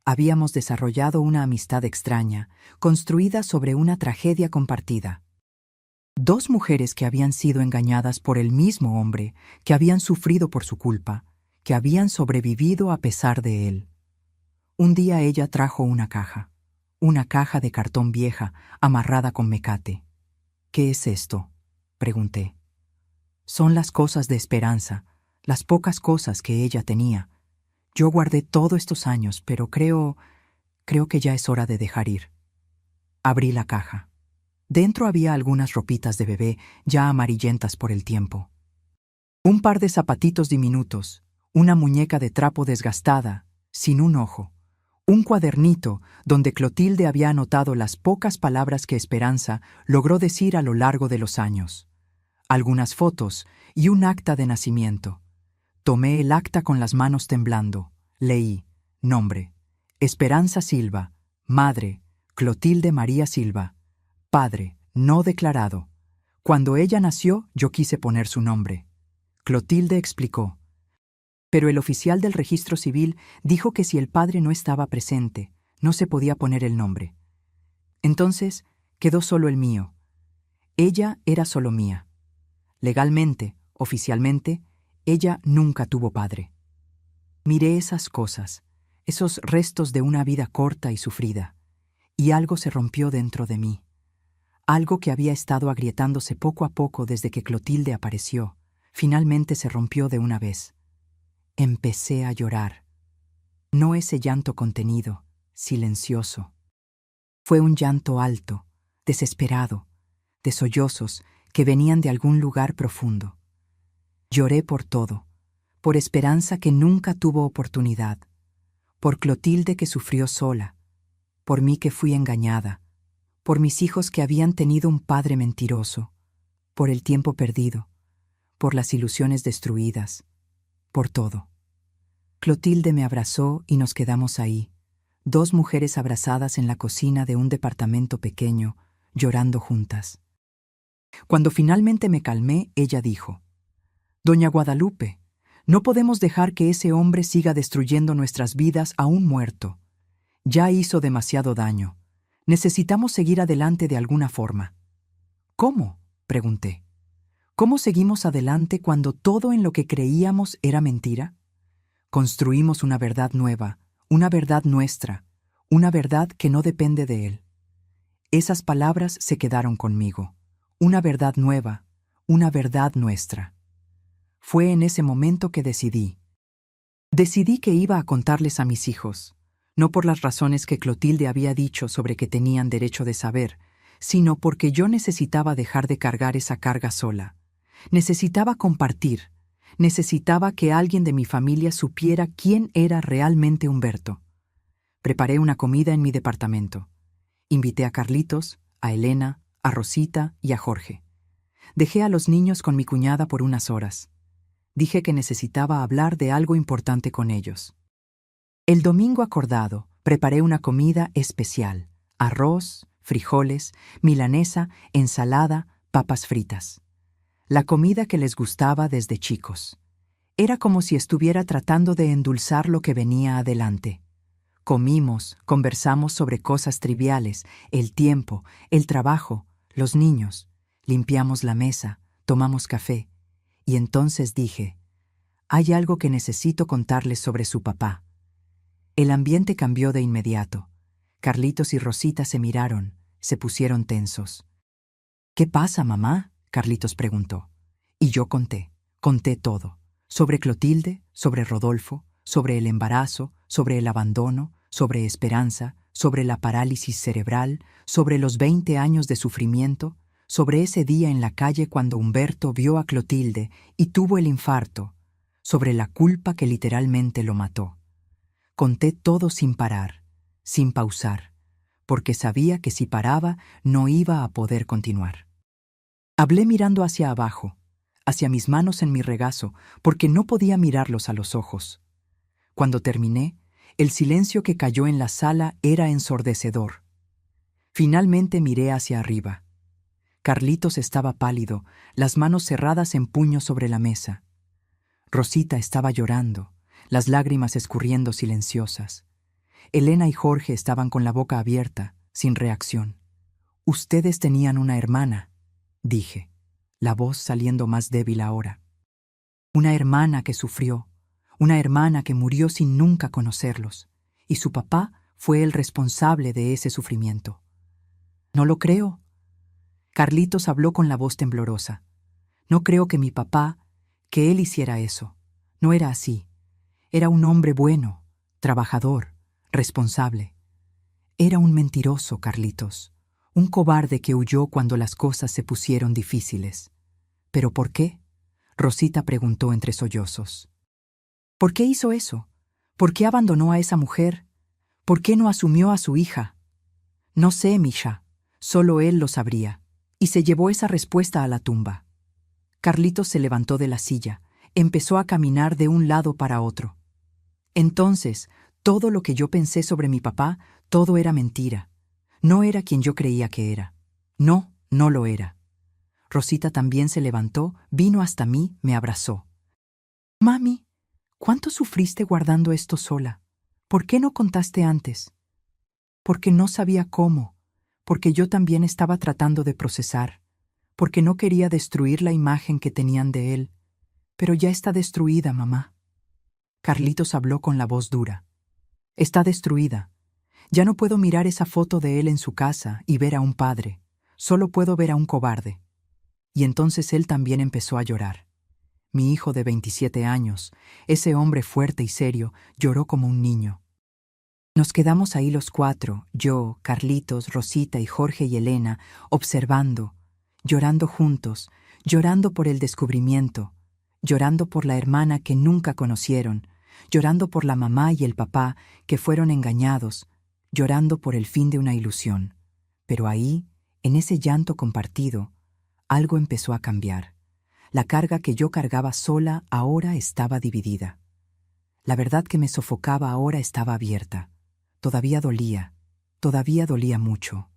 Habíamos desarrollado una amistad extraña, construida sobre una tragedia compartida. Dos mujeres que habían sido engañadas por el mismo hombre, que habían sufrido por su culpa, que habían sobrevivido a pesar de él. Un día ella trajo una caja de cartón vieja, amarrada con mecate. «¿Qué es esto?», pregunté. «Son las cosas de Esperanza, las pocas cosas que ella tenía. Yo guardé todos estos años, pero creo que ya es hora de dejar ir». Abrí la caja. Dentro había algunas ropitas de bebé ya amarillentas por el tiempo. Un par de zapatitos diminutos, una muñeca de trapo desgastada, sin un ojo. Un cuadernito donde Clotilde había anotado las pocas palabras que Esperanza logró decir a lo largo de los años. Algunas fotos y un acta de nacimiento. Tomé el acta con las manos temblando. Leí: nombre: Esperanza Silva. Madre: Clotilde María Silva. Padre: no declarado. Cuando ella nació, yo quise poner su nombre. Clotilde explicó. Pero el oficial del registro civil dijo que si el padre no estaba presente, no se podía poner el nombre. Entonces, quedó solo el mío. Ella era solo mía. Legalmente, oficialmente, ella nunca tuvo padre. Miré esas cosas, esos restos de una vida corta y sufrida, y algo se rompió dentro de mí. Algo que había estado agrietándose poco a poco desde que Clotilde apareció, finalmente se rompió de una vez. Empecé a llorar. No ese llanto contenido, silencioso. Fue un llanto alto, desesperado, de sollozos que venían de algún lugar profundo. Lloré por todo, por Esperanza que nunca tuvo oportunidad, por Clotilde que sufrió sola, por mí que fui engañada, por mis hijos que habían tenido un padre mentiroso, por el tiempo perdido, por las ilusiones destruidas, por todo. Clotilde me abrazó y nos quedamos ahí, dos mujeres abrazadas en la cocina de un departamento pequeño, llorando juntas. Cuando finalmente me calmé, ella dijo: «Doña Guadalupe, no podemos dejar que ese hombre siga destruyendo nuestras vidas aún muerto. Ya hizo demasiado daño. Necesitamos seguir adelante de alguna forma». «¿Cómo?», pregunté. «¿Cómo seguimos adelante cuando todo en lo que creíamos era mentira? Construimos una verdad nueva, una verdad nuestra, una verdad que no depende de él». Esas palabras se quedaron conmigo. Una verdad nueva, una verdad nuestra. Fue en ese momento que decidí. Decidí que iba a contarles a mis hijos, no por las razones que Clotilde había dicho sobre que tenían derecho de saber, sino porque yo necesitaba dejar de cargar esa carga sola. Necesitaba compartir. Necesitaba que alguien de mi familia supiera quién era realmente Humberto. Preparé una comida en mi departamento. Invité a Carlitos, a Elena, a Rosita y a Jorge. Dejé a los niños con mi cuñada por unas horas. Dije que necesitaba hablar de algo importante con ellos. El domingo acordado, preparé una comida especial: arroz, frijoles, milanesa, ensalada, papas fritas. La comida que les gustaba desde chicos. Era como si estuviera tratando de endulzar lo que venía adelante. Comimos, conversamos sobre cosas triviales, el tiempo, el trabajo, los niños. Limpiamos la mesa, tomamos café. Y entonces dije: «Hay algo que necesito contarles sobre su papá». El ambiente cambió de inmediato. Carlitos y Rosita se miraron, se pusieron tensos. «¿Qué pasa, mamá?», Carlitos preguntó. Y yo conté todo. Sobre Clotilde, sobre Rodolfo, sobre el embarazo, sobre el abandono, sobre Esperanza, sobre la parálisis cerebral, sobre los 20 años de sufrimiento, sobre ese día en la calle cuando Humberto vio a Clotilde y tuvo el infarto, sobre la culpa que literalmente lo mató. Conté todo sin parar, sin pausar, porque sabía que si paraba no iba a poder continuar. Hablé mirando hacia abajo, hacia mis manos en mi regazo, porque no podía mirarlos a los ojos. Cuando terminé, el silencio que cayó en la sala era ensordecedor. Finalmente miré hacia arriba. Carlitos estaba pálido, las manos cerradas en puño sobre la mesa. Rosita estaba llorando, las lágrimas escurriendo silenciosas. Elena y Jorge estaban con la boca abierta, sin reacción. «Ustedes tenían una hermana», dije, la voz saliendo más débil ahora. «Una hermana que sufrió, una hermana que murió sin nunca conocerlos, y su papá fue el responsable de ese sufrimiento». «No lo creo». Carlitos habló con la voz temblorosa. «No creo que mi papá, que él hiciera eso. No era así. Era un hombre bueno, trabajador, responsable. Era un mentiroso, Carlitos, un cobarde que huyó cuando las cosas se pusieron difíciles». «¿Pero por qué?», Rosita preguntó entre sollozos. «¿Por qué hizo eso? ¿Por qué abandonó a esa mujer? ¿Por qué no asumió a su hija?» «No sé, Misha, solo él lo sabría». Y se llevó esa respuesta a la tumba. Carlitos se levantó de la silla, empezó a caminar de un lado para otro. «Entonces, todo lo que yo pensé sobre mi papá, todo era mentira. No era quien yo creía que era. No, no lo era». Rosita también se levantó, vino hasta mí, me abrazó. «Mami, ¿cuánto sufriste guardando esto sola? ¿Por qué no contaste antes?» «Porque no sabía cómo, porque yo también estaba tratando de procesar, porque no quería destruir la imagen que tenían de él. Pero ya está destruida, mamá». Carlitos habló con la voz dura. «Está destruida. Ya no puedo mirar esa foto de él en su casa y ver a un padre. Solo puedo ver a un cobarde». Y entonces él también empezó a llorar. Mi hijo de 27 años, ese hombre fuerte y serio, lloró como un niño. Nos quedamos ahí los cuatro, yo, Carlitos, Rosita y Jorge y Elena, observando, llorando juntos, llorando por el descubrimiento, llorando por la hermana que nunca conocieron, llorando por la mamá y el papá que fueron engañados, llorando por el fin de una ilusión. Pero ahí, en ese llanto compartido, algo empezó a cambiar. La carga que yo cargaba sola ahora estaba dividida. La verdad que me sofocaba ahora estaba abierta. Todavía dolía mucho.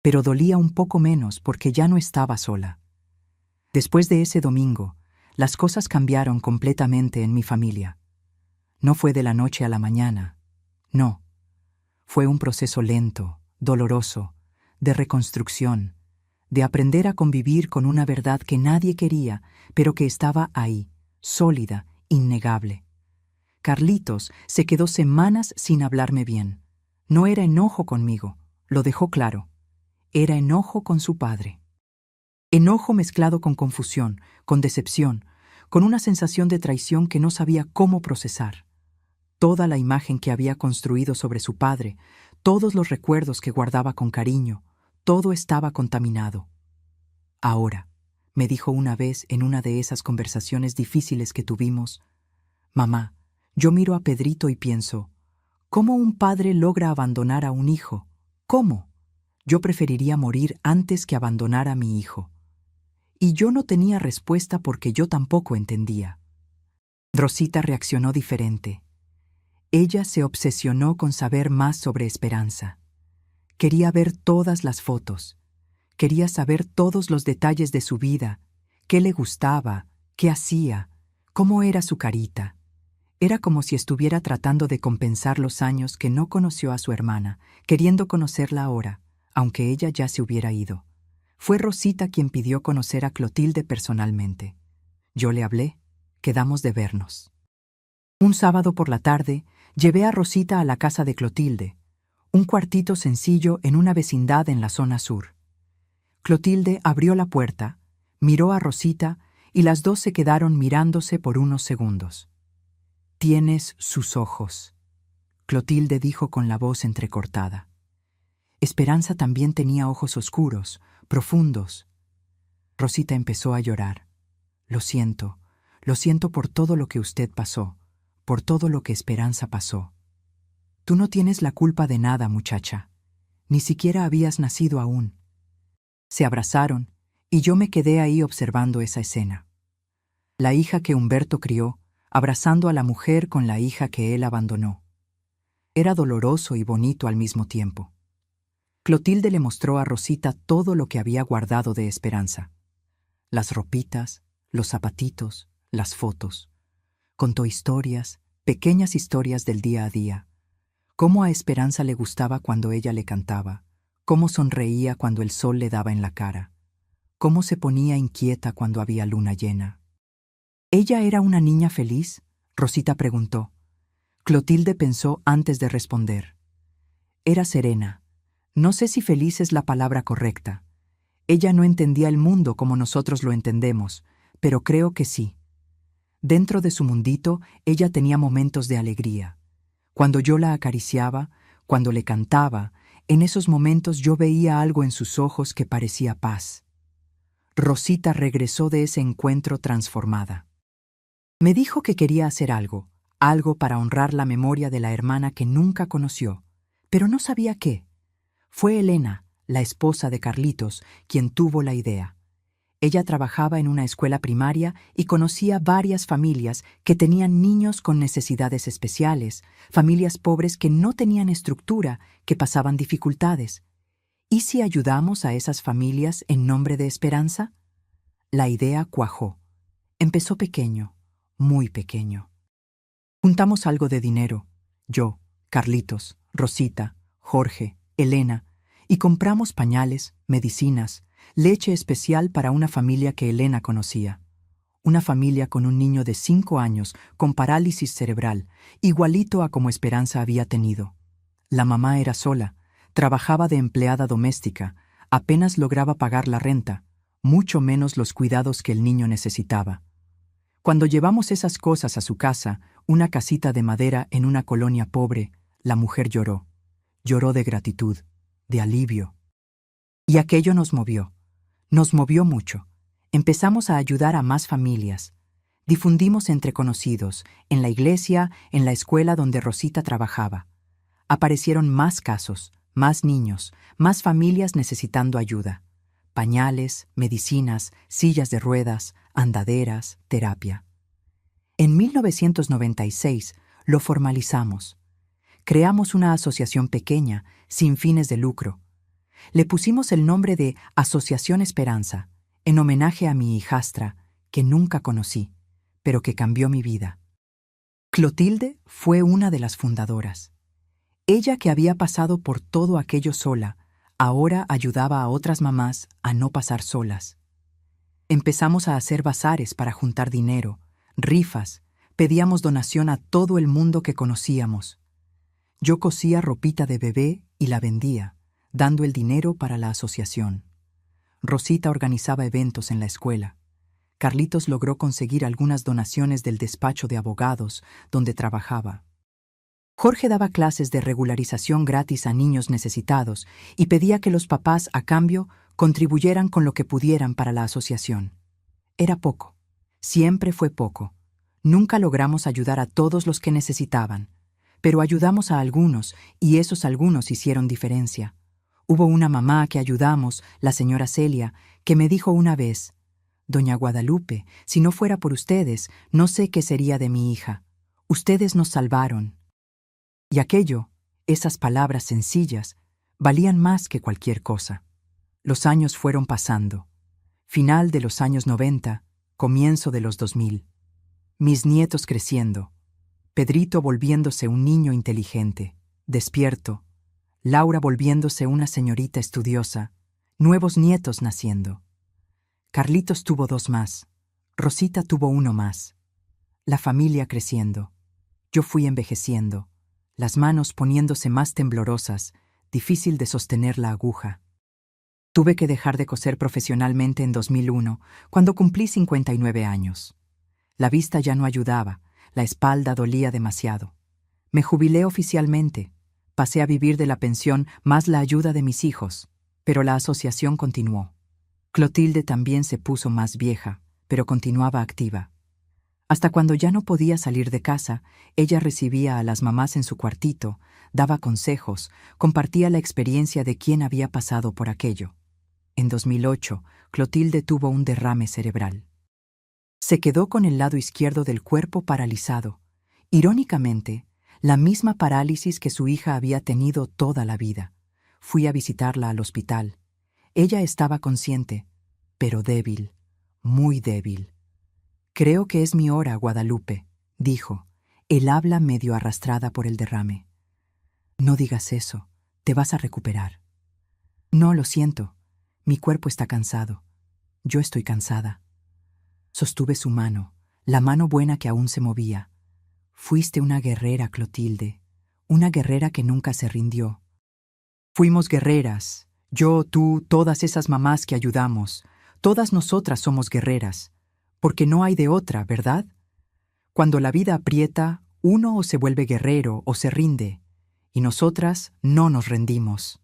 Pero dolía un poco menos porque ya no estaba sola. Después de ese domingo, las cosas cambiaron completamente en mi familia. No fue de la noche a la mañana. No. Fue un proceso lento, doloroso, de reconstrucción, de aprender a convivir con una verdad que nadie quería, pero que estaba ahí, sólida, innegable. Carlitos se quedó semanas sin hablarme bien. No era enojo conmigo, lo dejó claro. Era enojo con su padre. Enojo mezclado con confusión, con decepción, con una sensación de traición que no sabía cómo procesar. Toda la imagen que había construido sobre su padre, todos los recuerdos que guardaba con cariño, todo estaba contaminado. «Ahora», me dijo una vez en una de esas conversaciones difíciles que tuvimos, «Mamá, yo miro a Pedrito y pienso, ¿cómo un padre logra abandonar a un hijo? ¿Cómo? Yo preferiría morir antes que abandonar a mi hijo». Y yo no tenía respuesta porque yo tampoco entendía. Rosita reaccionó diferente. Ella se obsesionó con saber más sobre Esperanza. Quería ver todas las fotos. Quería saber todos los detalles de su vida, qué le gustaba, qué hacía, cómo era su carita. Era como si estuviera tratando de compensar los años que no conoció a su hermana, queriendo conocerla ahora, aunque ella ya se hubiera ido. Fue Rosita quien pidió conocer a Clotilde personalmente. Yo le hablé, quedamos de vernos. Un sábado por la tarde, llevé a Rosita a la casa de Clotilde, un cuartito sencillo en una vecindad en la zona sur. Clotilde abrió la puerta, miró a Rosita y las dos se quedaron mirándose por unos segundos. «Tienes sus ojos», Clotilde dijo con la voz entrecortada. Esperanza también tenía ojos oscuros, profundos. Rosita empezó a llorar. «Lo siento, Lo siento por todo lo que usted pasó, por todo lo que Esperanza pasó. Tú no tienes la culpa de nada, muchacha. Ni siquiera habías nacido aún. Se abrazaron, y yo me quedé ahí observando esa escena. La hija que Humberto crió, abrazando a la mujer con la hija que él abandonó. Era doloroso y bonito al mismo tiempo. Clotilde le mostró a Rosita todo lo que había guardado de Esperanza. Las ropitas, los zapatitos, las fotos. Contó historias, pequeñas historias del día a día. Cómo a Esperanza le gustaba cuando ella le cantaba, cómo sonreía cuando el sol le daba en la cara, cómo se ponía inquieta cuando había luna llena. ¿Ella era una niña feliz?, Rosita preguntó. Clotilde pensó antes de responder. Era serena. No sé si feliz es la palabra correcta. Ella no entendía el mundo como nosotros lo entendemos, pero creo que sí. Dentro de su mundito, ella tenía momentos de alegría. Cuando yo la acariciaba, cuando le cantaba, en esos momentos yo veía algo en sus ojos que parecía paz. Rosita regresó de ese encuentro transformada. Me dijo que quería hacer algo para honrar la memoria de la hermana que nunca conoció, pero no sabía qué. Fue Elena, la esposa de Carlitos, quien tuvo la idea. Ella trabajaba en una escuela primaria y conocía varias familias que tenían niños con necesidades especiales, familias pobres que no tenían estructura, que pasaban dificultades. ¿Y si ayudamos a esas familias en nombre de Esperanza? La idea cuajó. Empezó pequeño, muy pequeño. Juntamos algo de dinero, yo, Carlitos, Rosita, Jorge, Elena, y compramos pañales, medicinas, leche especial para una familia que Elena conocía. Una familia con un niño de 5 años con parálisis cerebral, igualito a como Esperanza había tenido. La mamá era sola, trabajaba de empleada doméstica, apenas lograba pagar la renta, mucho menos los cuidados que el niño necesitaba. Cuando llevamos esas cosas a su casa, una casita de madera en una colonia pobre, la mujer lloró. Lloró de gratitud, de alivio. Y aquello nos movió mucho. Empezamos a ayudar a más familias. Difundimos entre conocidos, en la iglesia, en la escuela donde Rosita trabajaba. Aparecieron más casos, más niños, más familias necesitando ayuda. Pañales, medicinas, sillas de ruedas, andaderas, terapia. En 1996 lo formalizamos. Creamos una asociación pequeña, sin fines de lucro. Le pusimos el nombre de Asociación Esperanza, en homenaje a mi hijastra, que nunca conocí, pero que cambió mi vida. Clotilde fue una de las fundadoras. Ella, que había pasado por todo aquello sola, ahora ayudaba a otras mamás a no pasar solas. Empezamos a hacer bazares para juntar dinero, rifas, pedíamos donación a todo el mundo que conocíamos. Yo cosía ropita de bebé y la vendía, dando el dinero para la asociación. Rosita organizaba eventos en la escuela. Carlitos logró conseguir algunas donaciones del despacho de abogados donde trabajaba. Jorge daba clases de regularización gratis a niños necesitados y pedía que los papás, a cambio, contribuyeran con lo que pudieran para la asociación. Era poco. Siempre fue poco. Nunca logramos ayudar a todos los que necesitaban, pero ayudamos a algunos y esos algunos hicieron diferencia. Hubo una mamá que ayudamos, la señora Celia, que me dijo una vez: «Doña Guadalupe, si no fuera por ustedes, no sé qué sería de mi hija. Ustedes nos salvaron». Y aquello, esas palabras sencillas, valían más que cualquier cosa. Los años fueron pasando. Final de los años 90, comienzo de los 2000. Mis nietos creciendo. Pedrito volviéndose un niño inteligente, despierto. Laura volviéndose una señorita estudiosa. Nuevos nietos naciendo. Carlitos tuvo 2 más. Rosita tuvo 1 más. La familia creciendo. Yo fui envejeciendo. Las manos poniéndose más temblorosas, difícil de sostener la aguja. Tuve que dejar de coser profesionalmente en 2001, cuando cumplí 59 años. La vista ya no ayudaba, la espalda dolía demasiado. Me jubilé oficialmente, pasé a vivir de la pensión más la ayuda de mis hijos, pero la asociación continuó. Clotilde también se puso más vieja, pero continuaba activa. Hasta cuando ya no podía salir de casa, ella recibía a las mamás en su cuartito, daba consejos, compartía la experiencia de quién había pasado por aquello. En 2008, Clotilde tuvo un derrame cerebral. Se quedó con el lado izquierdo del cuerpo paralizado. Irónicamente, la misma parálisis que su hija había tenido toda la vida. Fui a visitarla al hospital. Ella estaba consciente, pero débil, muy débil. «Creo que es mi hora, Guadalupe», dijo, el habla medio arrastrada por el derrame. «No digas eso, te vas a recuperar». «No, lo siento, mi cuerpo está cansado. Yo estoy cansada». Sostuve su mano, la mano buena que aún se movía. «Fuiste una guerrera, Clotilde, una guerrera que nunca se rindió». «Fuimos guerreras, yo, tú, todas esas mamás que ayudamos, todas nosotras somos guerreras, porque no hay de otra, ¿verdad? Cuando la vida aprieta, uno o se vuelve guerrero o se rinde, y nosotras no nos rendimos».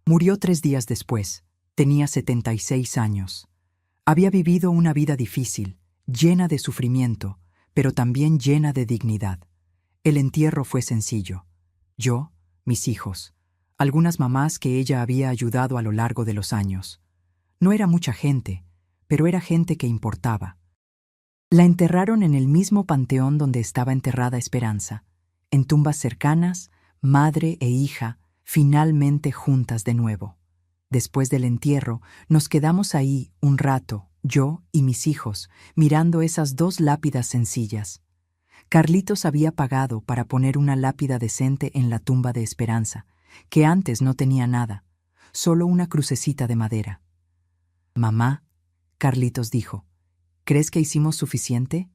Murió 3 días después. Tenía 76 años. Había vivido una vida difícil, llena de sufrimiento, pero también llena de dignidad. El entierro fue sencillo. Yo, mis hijos, algunas mamás que ella había ayudado a lo largo de los años. No era mucha gente, pero era gente que importaba. La enterraron en el mismo panteón donde estaba enterrada Esperanza, en tumbas cercanas, madre e hija, finalmente juntas de nuevo. Después del entierro, nos quedamos ahí un rato, yo y mis hijos, mirando esas 2 lápidas sencillas. Carlitos había pagado para poner una lápida decente en la tumba de Esperanza, que antes no tenía nada, solo una crucecita de madera. «Mamá», Carlitos dijo, «¿crees que hicimos suficiente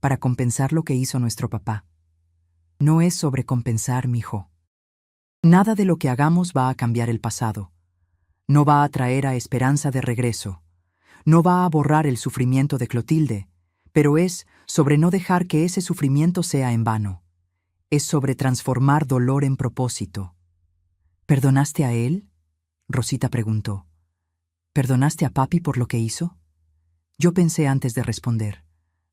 para compensar lo que hizo nuestro papá?» «No es sobrecompensar, mijo. Nada de lo que hagamos va a cambiar el pasado. No va a traer a Esperanza de regreso. No va a borrar el sufrimiento de Clotilde, pero es sobre no dejar que ese sufrimiento sea en vano. Es sobre transformar dolor en propósito». «¿Perdonaste a él?», Rosita preguntó. «¿Perdonaste a papi por lo que hizo?». Yo pensé antes de responder.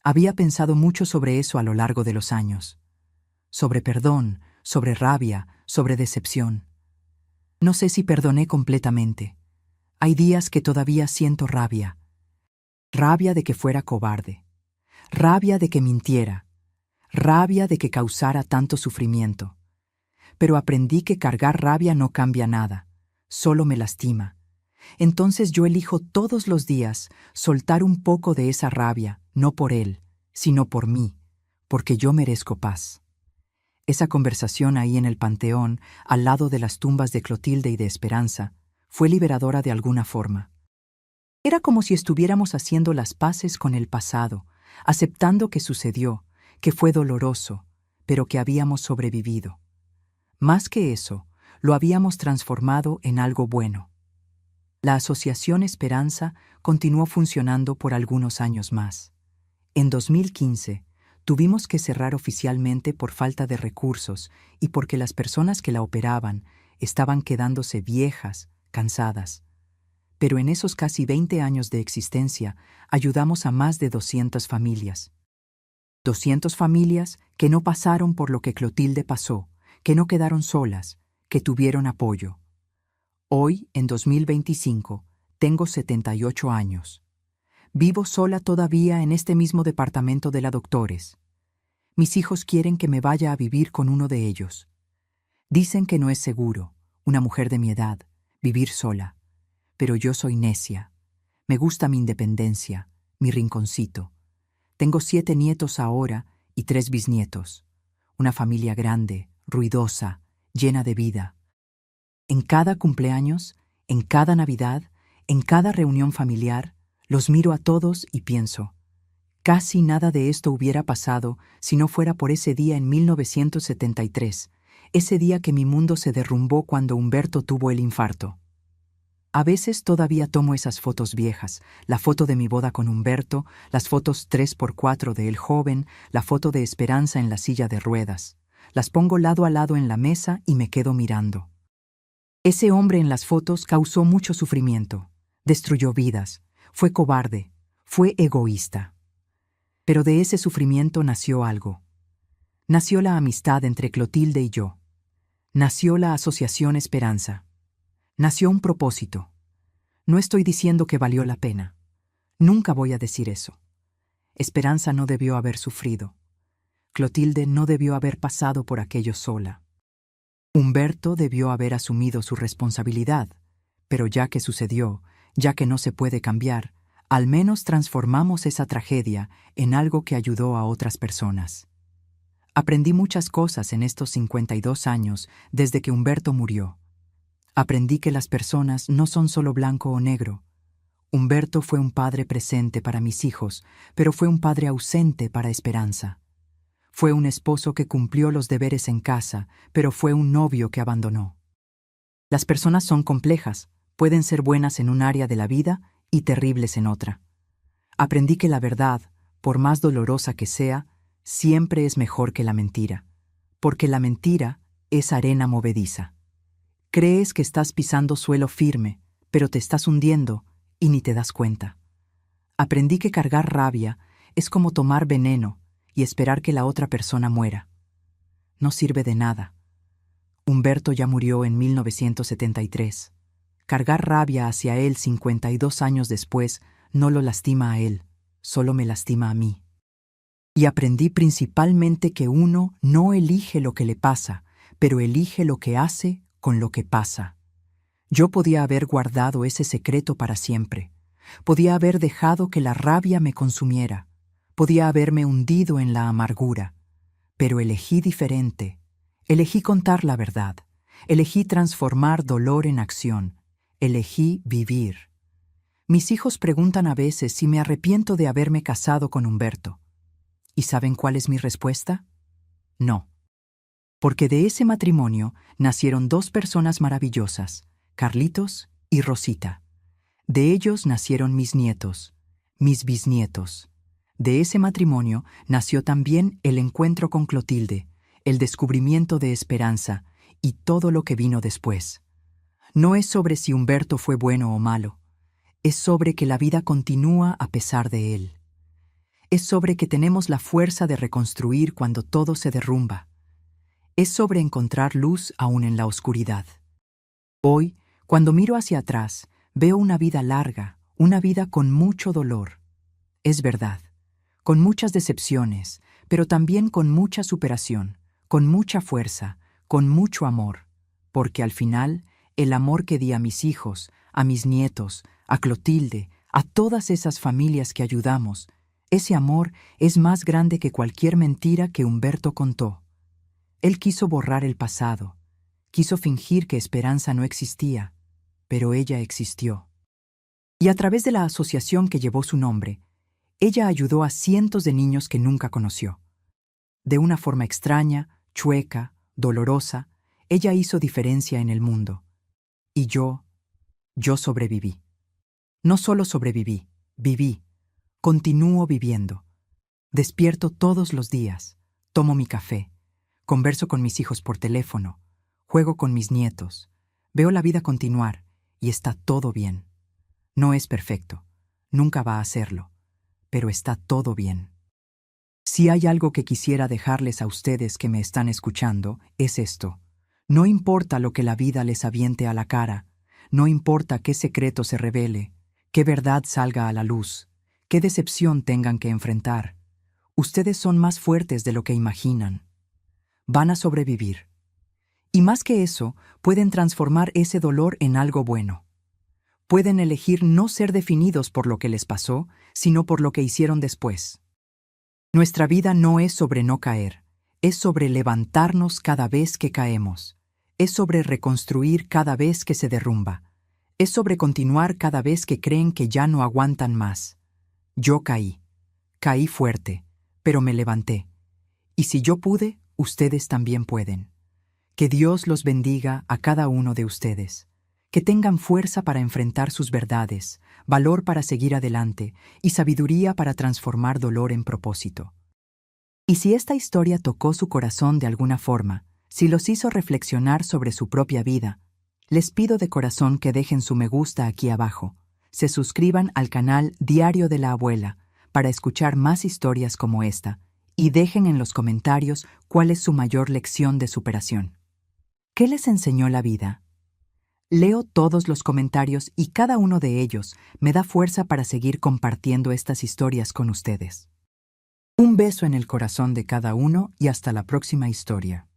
Había pensado mucho sobre eso a lo largo de los años. Sobre perdón, sobre rabia, sobre decepción. No sé si perdoné completamente. Hay días que todavía siento rabia. Rabia de que fuera cobarde. Rabia de que mintiera. Rabia de que causara tanto sufrimiento. Pero aprendí que cargar rabia no cambia nada, solo me lastima. Entonces yo elijo todos los días soltar un poco de esa rabia, no por él, sino por mí, porque yo merezco paz. Esa conversación ahí en el panteón, al lado de las tumbas de Clotilde y de Esperanza, fue liberadora de alguna forma. Era como si estuviéramos haciendo las paces con el pasado, aceptando que sucedió, que fue doloroso, pero que habíamos sobrevivido. Más que eso, lo habíamos transformado en algo bueno. La Asociación Esperanza continuó funcionando por algunos años más. En 2015, tuvimos que cerrar oficialmente por falta de recursos y porque las personas que la operaban estaban quedándose viejas, cansadas. Pero en esos casi 20 años de existencia, ayudamos a más de 200 familias. 200 familias que no pasaron por lo que Clotilde pasó, que no quedaron solas, que tuvieron apoyo. Hoy, en 2025, tengo 78 años. Vivo sola todavía en este mismo departamento de la Doctores. Mis hijos quieren que me vaya a vivir con uno de ellos. Dicen que no es seguro, una mujer de mi edad, vivir sola. Pero yo soy necia. Me gusta mi independencia, mi rinconcito. Tengo 7 nietos ahora y 3 bisnietos. Una familia grande, ruidosa, llena de vida. En cada cumpleaños, en cada Navidad, en cada reunión familiar, los miro a todos y pienso, casi nada de esto hubiera pasado si no fuera por ese día en 1973, ese día que mi mundo se derrumbó cuando Humberto tuvo el infarto. A veces todavía tomo esas fotos viejas, la foto de mi boda con Humberto, las fotos 3x4 de él joven, la foto de Esperanza en la silla de ruedas. Las pongo lado a lado en la mesa y me quedo mirando. Ese hombre en las fotos causó mucho sufrimiento, destruyó vidas, fue cobarde, fue egoísta. Pero de ese sufrimiento nació algo. Nació la amistad entre Clotilde y yo. Nació la Asociación Esperanza. Nació un propósito. No estoy diciendo que valió la pena. Nunca voy a decir eso. Esperanza no debió haber sufrido. Clotilde no debió haber pasado por aquello sola. Humberto debió haber asumido su responsabilidad, pero ya que sucedió, ya que no se puede cambiar, al menos transformamos esa tragedia en algo que ayudó a otras personas. Aprendí muchas cosas en estos 52 años desde que Humberto murió. Aprendí que las personas no son solo blanco o negro. Humberto fue un padre presente para mis hijos, pero fue un padre ausente para Esperanza. Fue un esposo que cumplió los deberes en casa, pero fue un novio que abandonó. Las personas son complejas, pueden ser buenas en un área de la vida y terribles en otra. Aprendí que la verdad, por más dolorosa que sea, siempre es mejor que la mentira, porque la mentira es arena movediza. Crees que estás pisando suelo firme, pero te estás hundiendo y ni te das cuenta. Aprendí que cargar rabia es como tomar veneno y esperar que la otra persona muera. No sirve de nada. Humberto ya murió en 1973. Cargar rabia hacia él 52 años después no lo lastima a él, solo me lastima a mí. Y aprendí principalmente que uno no elige lo que le pasa, pero elige lo que hace con lo que pasa. Yo podía haber guardado ese secreto para siempre. Podía haber dejado que la rabia me consumiera. Podía haberme hundido en la amargura. Pero elegí diferente. Elegí contar la verdad. Elegí transformar dolor en acción. Elegí vivir. Mis hijos preguntan a veces si me arrepiento de haberme casado con Humberto. ¿Y saben cuál es mi respuesta? No. Porque de ese matrimonio nacieron dos personas maravillosas, Carlitos y Rosita. De ellos nacieron mis nietos, mis bisnietos. De ese matrimonio nació también el encuentro con Clotilde, el descubrimiento de Esperanza y todo lo que vino después. No es sobre si Humberto fue bueno o malo, es sobre que la vida continúa a pesar de él. Es sobre que tenemos la fuerza de reconstruir cuando todo se derrumba. Es sobre encontrar luz aún en la oscuridad. Hoy, cuando miro hacia atrás, veo una vida larga, una vida con mucho dolor. Es verdad, con muchas decepciones, pero también con mucha superación, con mucha fuerza, con mucho amor, porque al final, el amor que di a mis hijos, a mis nietos, a Clotilde, a todas esas familias que ayudamos, ese amor es más grande que cualquier mentira que Humberto contó. Él quiso borrar el pasado, quiso fingir que Esperanza no existía, pero ella existió. Y a través de la asociación que llevó su nombre, ella ayudó a cientos de niños que nunca conoció. De una forma extraña, chueca, dolorosa, ella hizo diferencia en el mundo. Y yo sobreviví. No solo sobreviví, viví. Continúo viviendo. Despierto todos los días, tomo mi café, converso con mis hijos por teléfono, juego con mis nietos, veo la vida continuar y está todo bien. No es perfecto, nunca va a serlo, pero está todo bien. Si hay algo que quisiera dejarles a ustedes que me están escuchando, es esto. No importa lo que la vida les aviente a la cara, no importa qué secreto se revele, qué verdad salga a la luz, qué decepción tengan que enfrentar. Ustedes son más fuertes de lo que imaginan. Van a sobrevivir. Y más que eso, pueden transformar ese dolor en algo bueno. Pueden elegir no ser definidos por lo que les pasó, sino por lo que hicieron después. Nuestra vida no es sobre no caer, es sobre levantarnos cada vez que caemos. Es sobre reconstruir cada vez que se derrumba. Es sobre continuar cada vez que creen que ya no aguantan más. Yo caí. Caí fuerte, pero me levanté. Y si yo pude, ustedes también pueden. Que Dios los bendiga a cada uno de ustedes. Que tengan fuerza para enfrentar sus verdades, valor para seguir adelante y sabiduría para transformar dolor en propósito. Y si esta historia tocó su corazón de alguna forma, si los hizo reflexionar sobre su propia vida, les pido de corazón que dejen su me gusta aquí abajo, se suscriban al canal Diario de la Abuela para escuchar más historias como esta y dejen en los comentarios cuál es su mayor lección de superación. ¿Qué les enseñó la vida? Leo todos los comentarios y cada uno de ellos me da fuerza para seguir compartiendo estas historias con ustedes. Un beso en el corazón de cada uno y hasta la próxima historia.